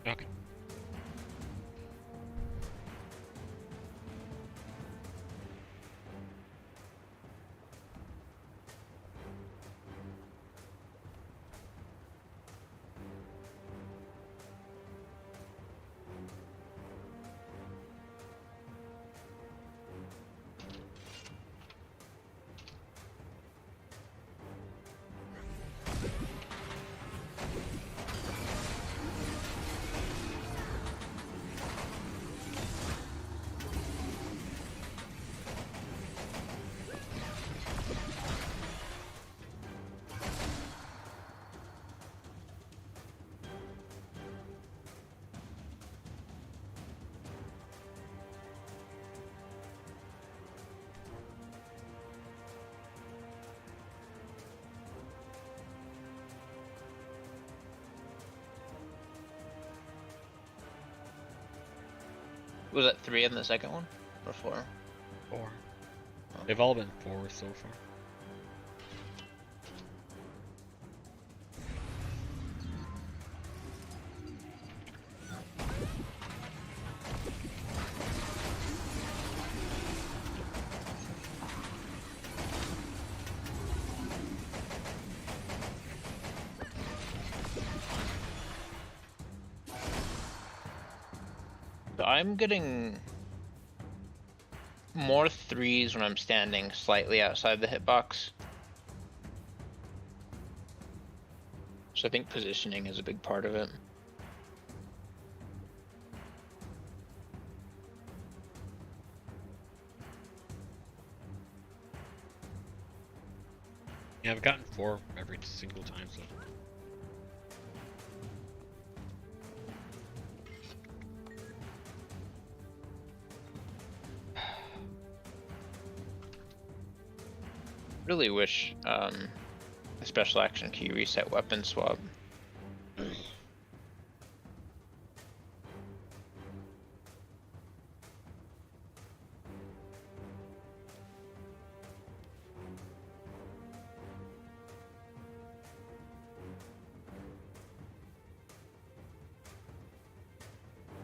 Okay. Was that 3 in the second one? Or 4? 4. They've all been 4 so far. So I'm getting more 3s when I'm standing slightly outside the hitbox. So I think positioning is a big part of it. Yeah, I've gotten 4 every single time so. Really wish a special action key reset weapon swap.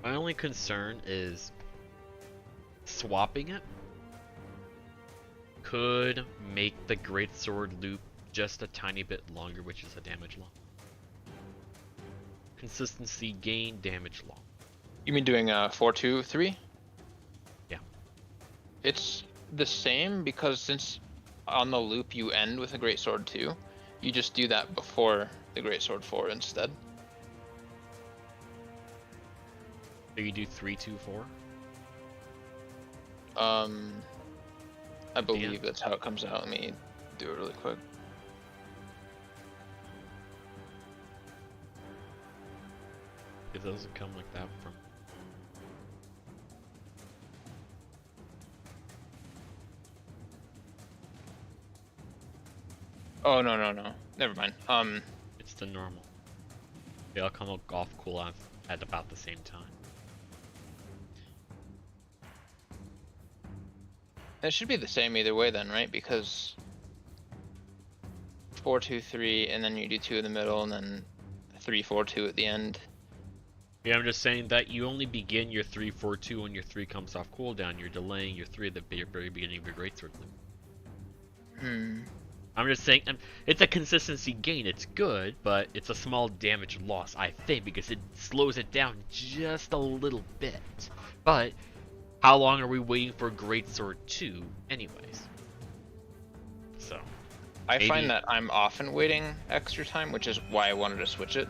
My only concern is swapping it could make the greatsword loop just a tiny bit longer, which is a damage long. Consistency gain, damage long. You mean doing 4-2-3? Yeah. It's the same because since on the loop you end with a greatsword 2, you just do that before the greatsword 4 instead. So you do 3-2-4? I believe that's how it comes out. Let me do it really quick. It doesn't come like that from. Oh no, never mind. It's the normal. They all come off cooldown at about the same time. It should be the same either way then, right? Because 4-2-3, and then you do 2 in the middle, and then 3-4-2 at the end. Yeah, I'm just saying that you only begin your 3-4-2 when your 3 comes off cooldown. You're delaying your 3 at the very beginning of your greatsword loop. I'm just saying, it's a consistency gain. It's good, but it's a small damage loss, I think, because it slows it down just a little bit. But how long are we waiting for Greatsword 2 anyways? So I maybe... find that I'm often waiting extra time, which is why I wanted to switch it.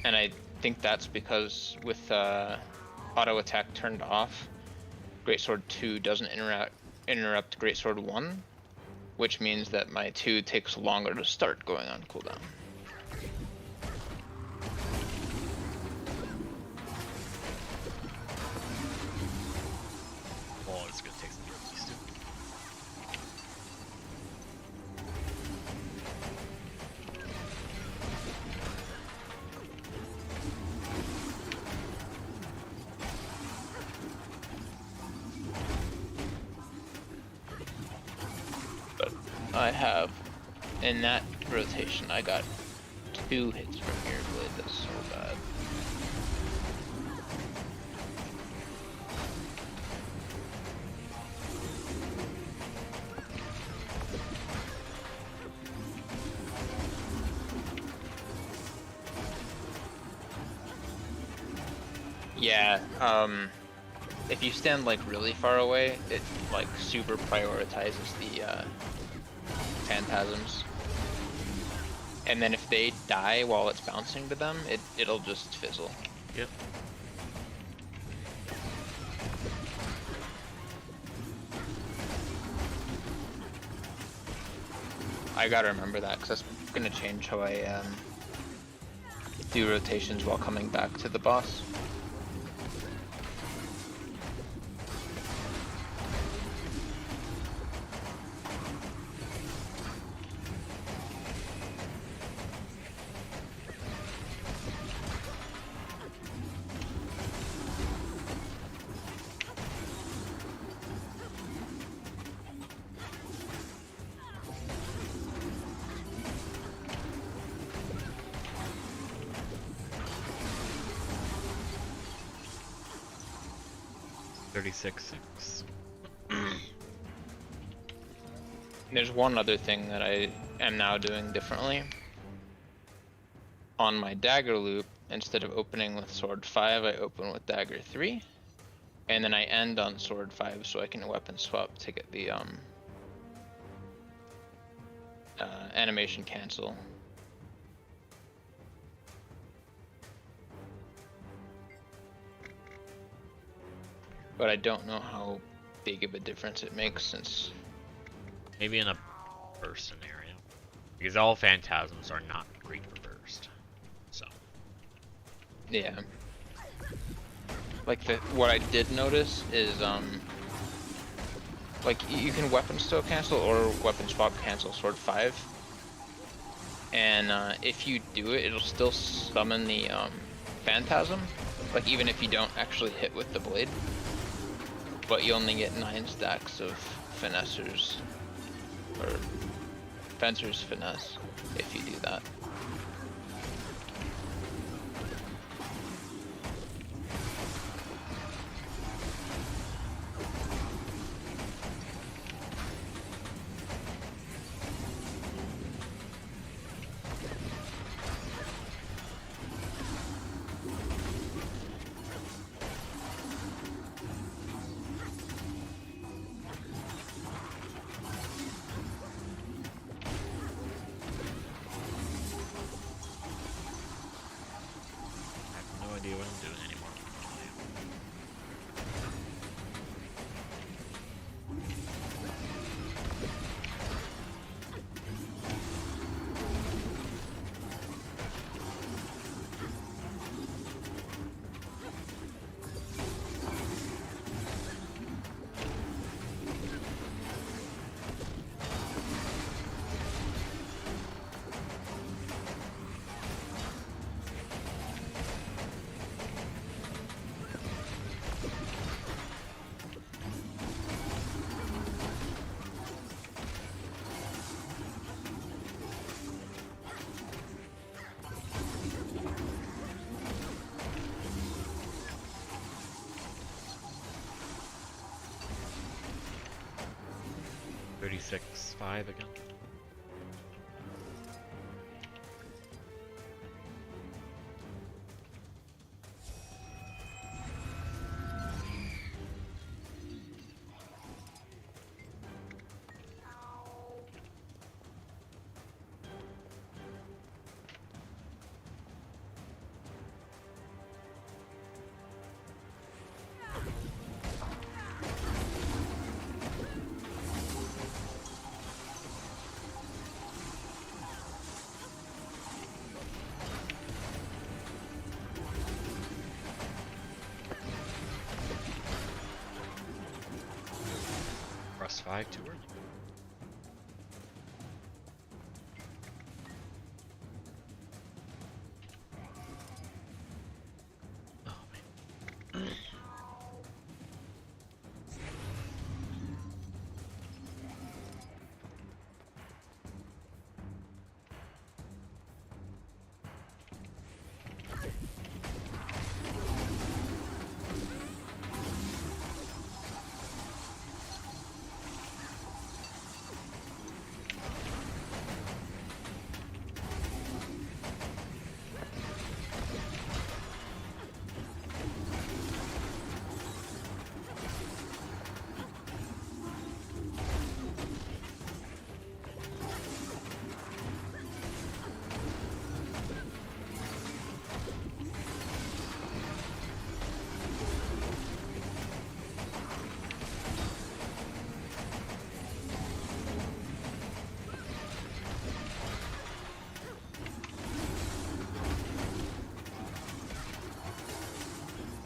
And I think that's because with auto attack turned off, Greatsword 2 doesn't interrupt Greatsword 1, which means that my 2 takes longer to start going on cooldown. Oh, it's gonna take some use too. But I have, in that rotation, I got 2 hits from Mirror Blade. That's so bad. Yeah, if you stand like really far away, it like super prioritizes the phantasms. And then if they die while it's bouncing to them, it'll just fizzle. Yep. I gotta remember that because that's gonna change how I do rotations while coming back to the boss. $36.6. There's one other thing that I am now doing differently. On my dagger loop, instead of opening with sword 5, I open with dagger 3. And then I end on sword 5 so I can weapon swap to get the animation cancel. But I don't know how big of a difference it makes since... Maybe in a burst scenario. Because all phantasms are not great for burst. So. Yeah. Like what I did notice is like you can weapon stow cancel or weapon swap cancel sword 5. And if you do it, it'll still summon the phantasm. Like even if you don't actually hit with the blade. But you only get 9 stacks of finessers, or fencer's finesse, if you do that. No idea what I'm doing anymore. $36.5 again. 5 too early. Oh man.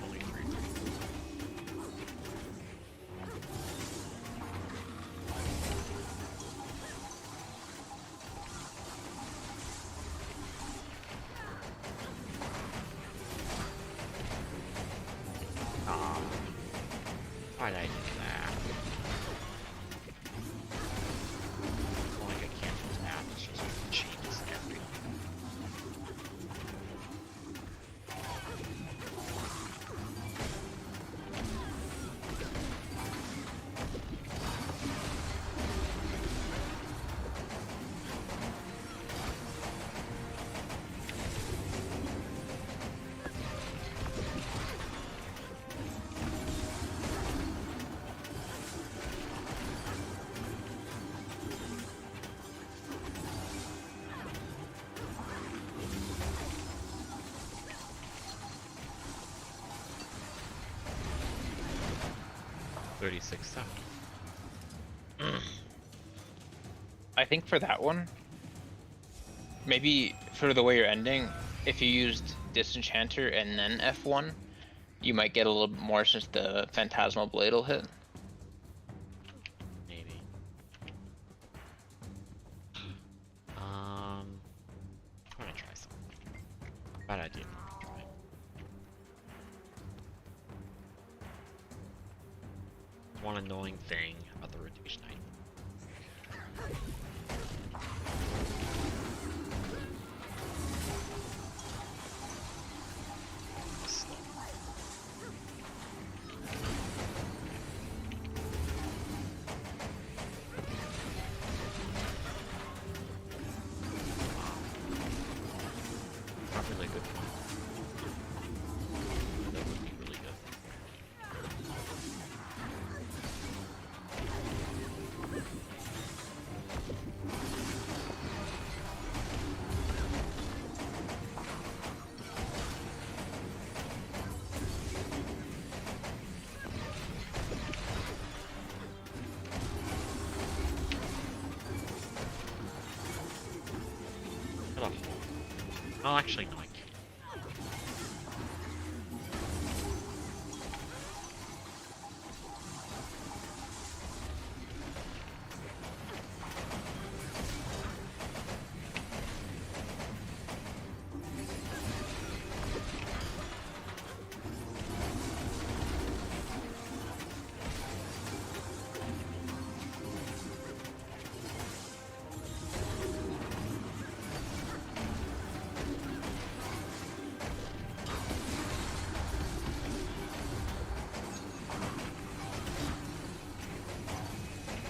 Only 3. Why did I do that? Well, like I can't just add, it's just changes everything. $36,000. I think for that one, maybe for the way you're ending, if you used Disenchanter and then F1, you might get a little bit more since the Phantasmal Blade will hit. Maybe. I'm gonna try something. Bad idea. One annoying thing about the rotation item. Slow. Not really a good one. That would be really good. Cut off. Oh, actually, no, I can't.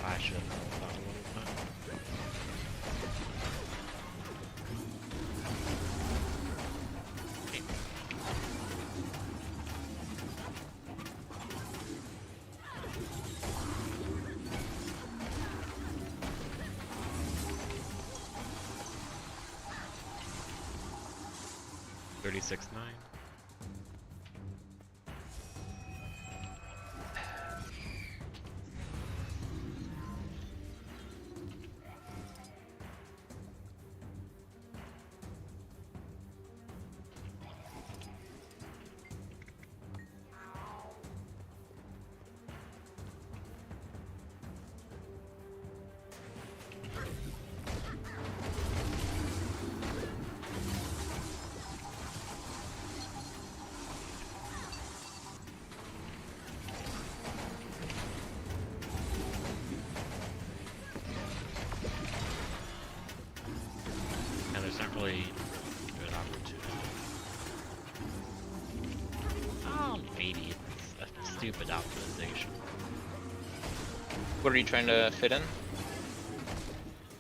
I should have thought that a little bit. Okay. $36,900. stupid optimization. What are you trying to fit in?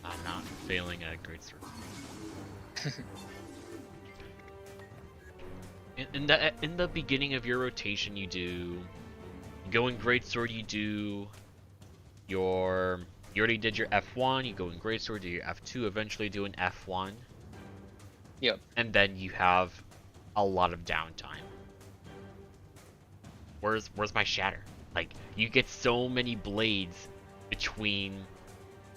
I'm not failing at greatsword. In the beginning of your rotation, you go in greatsword. You already did your F1. You go in greatsword, do your F2. Eventually, do an F1. Yep. And then you have a lot of downtime. Where's my shatter? Like, you get so many blades between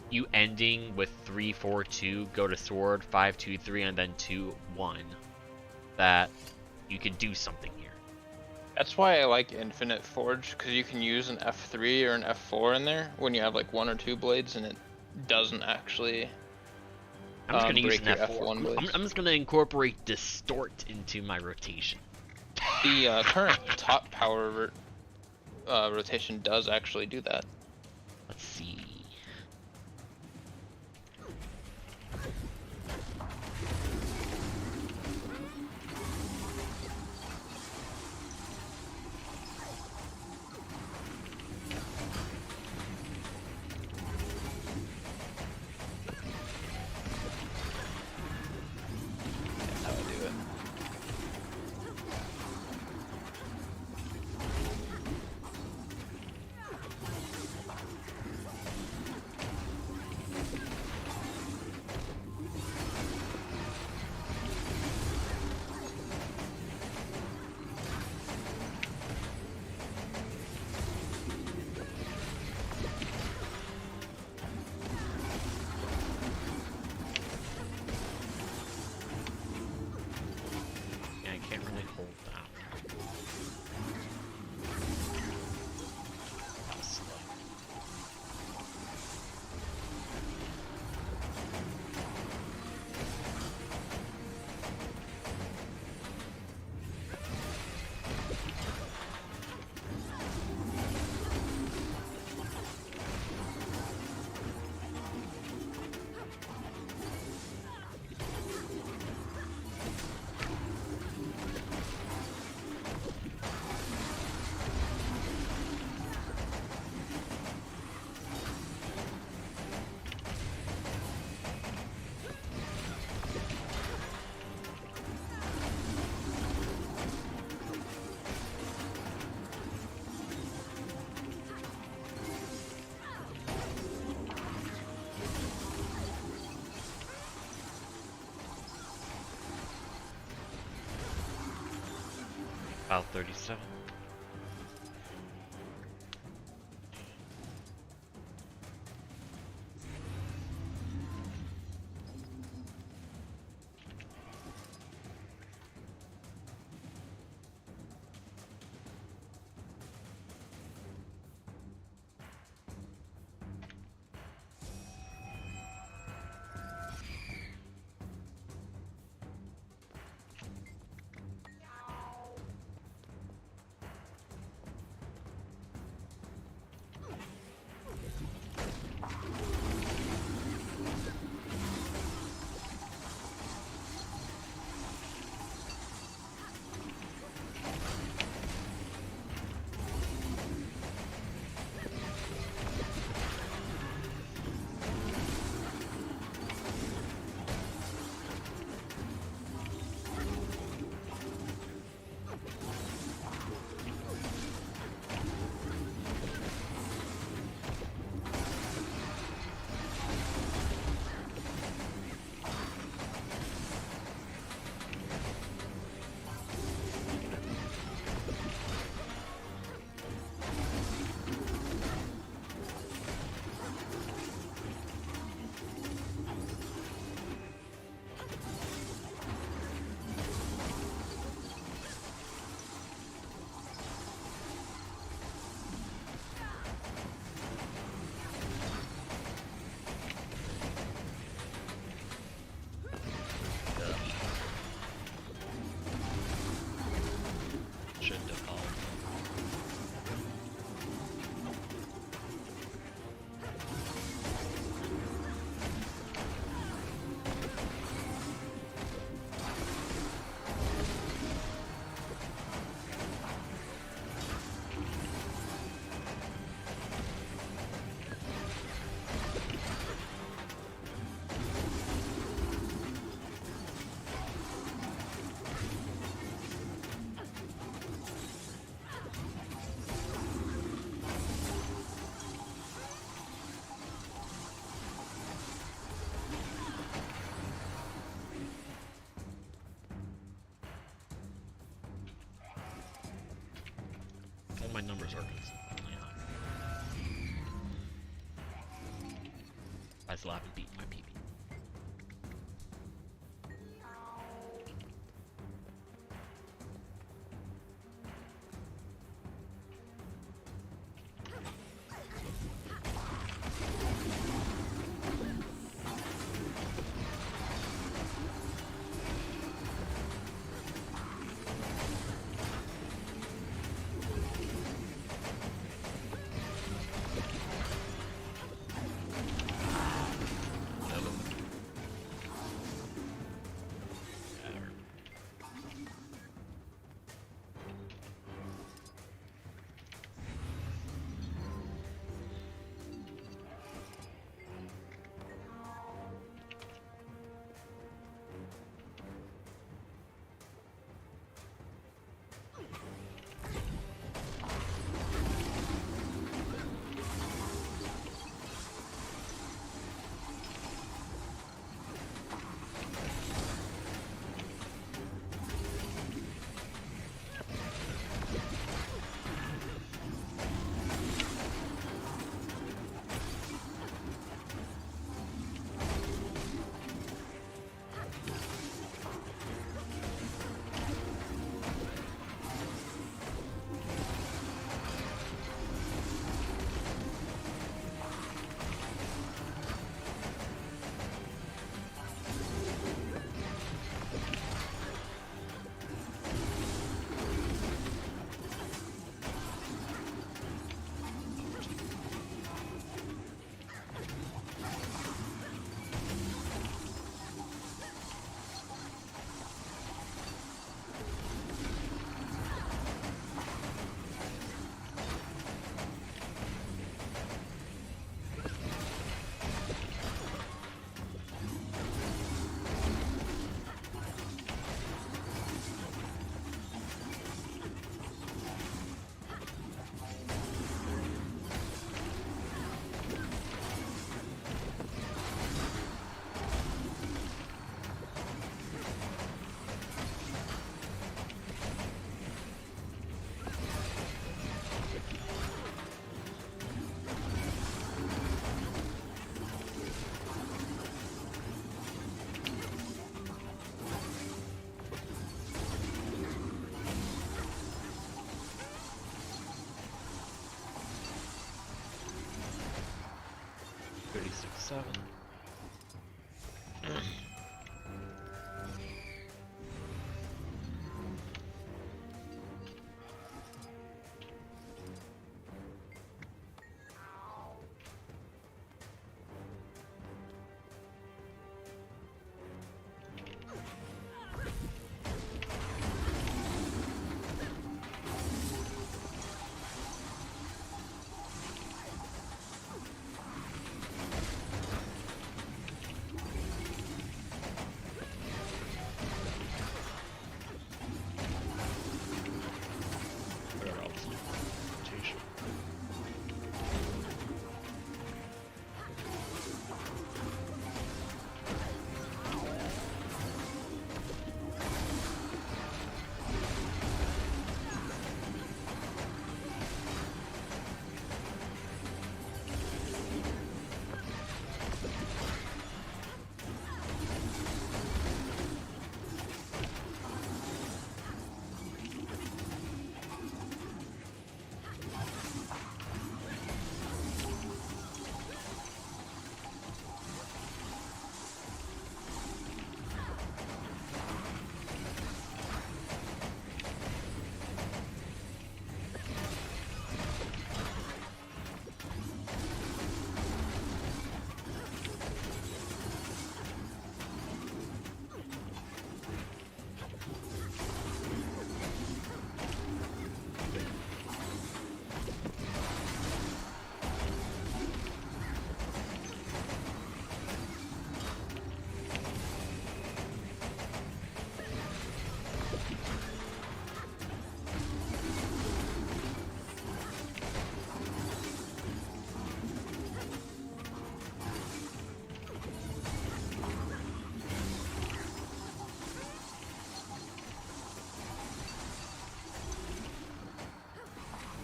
you ending with 3, 4, 2, go to sword, 5, 2, 3, and then 2, 1, that you can do something here. That's why I like Infinite Forge, because you can use an F3 or an F4 in there when you have like 1 or 2 blades, and it doesn't actually. I'm just gonna use break an your F4. F1 blades. I'm just gonna incorporate Distort into my rotation. The current top power rotation does actually do that. Let's see. That's how I do it. Yeah, I can't really hold that. That was slow. About 37. my numbers are consistently high. I still haven't beaten my PB. Seven.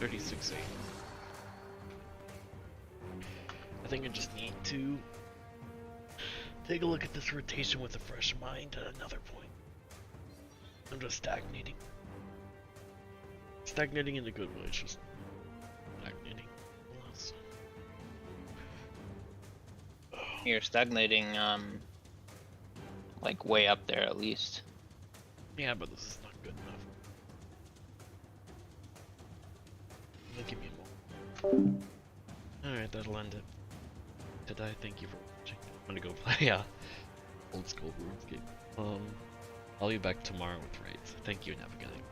36.8. I think I just need to take a look at this rotation with a fresh mind at another point. I'm just stagnating. Stagnating in a good way, it's just stagnating. Less. You're stagnating, like way up there at least. Yeah, but this is not good enough. Give me a moment. Alright, that'll end it. Today, thank you for watching. I'm gonna go play old school RuneScape. I'll be back tomorrow with raids. Thank you and have a good night.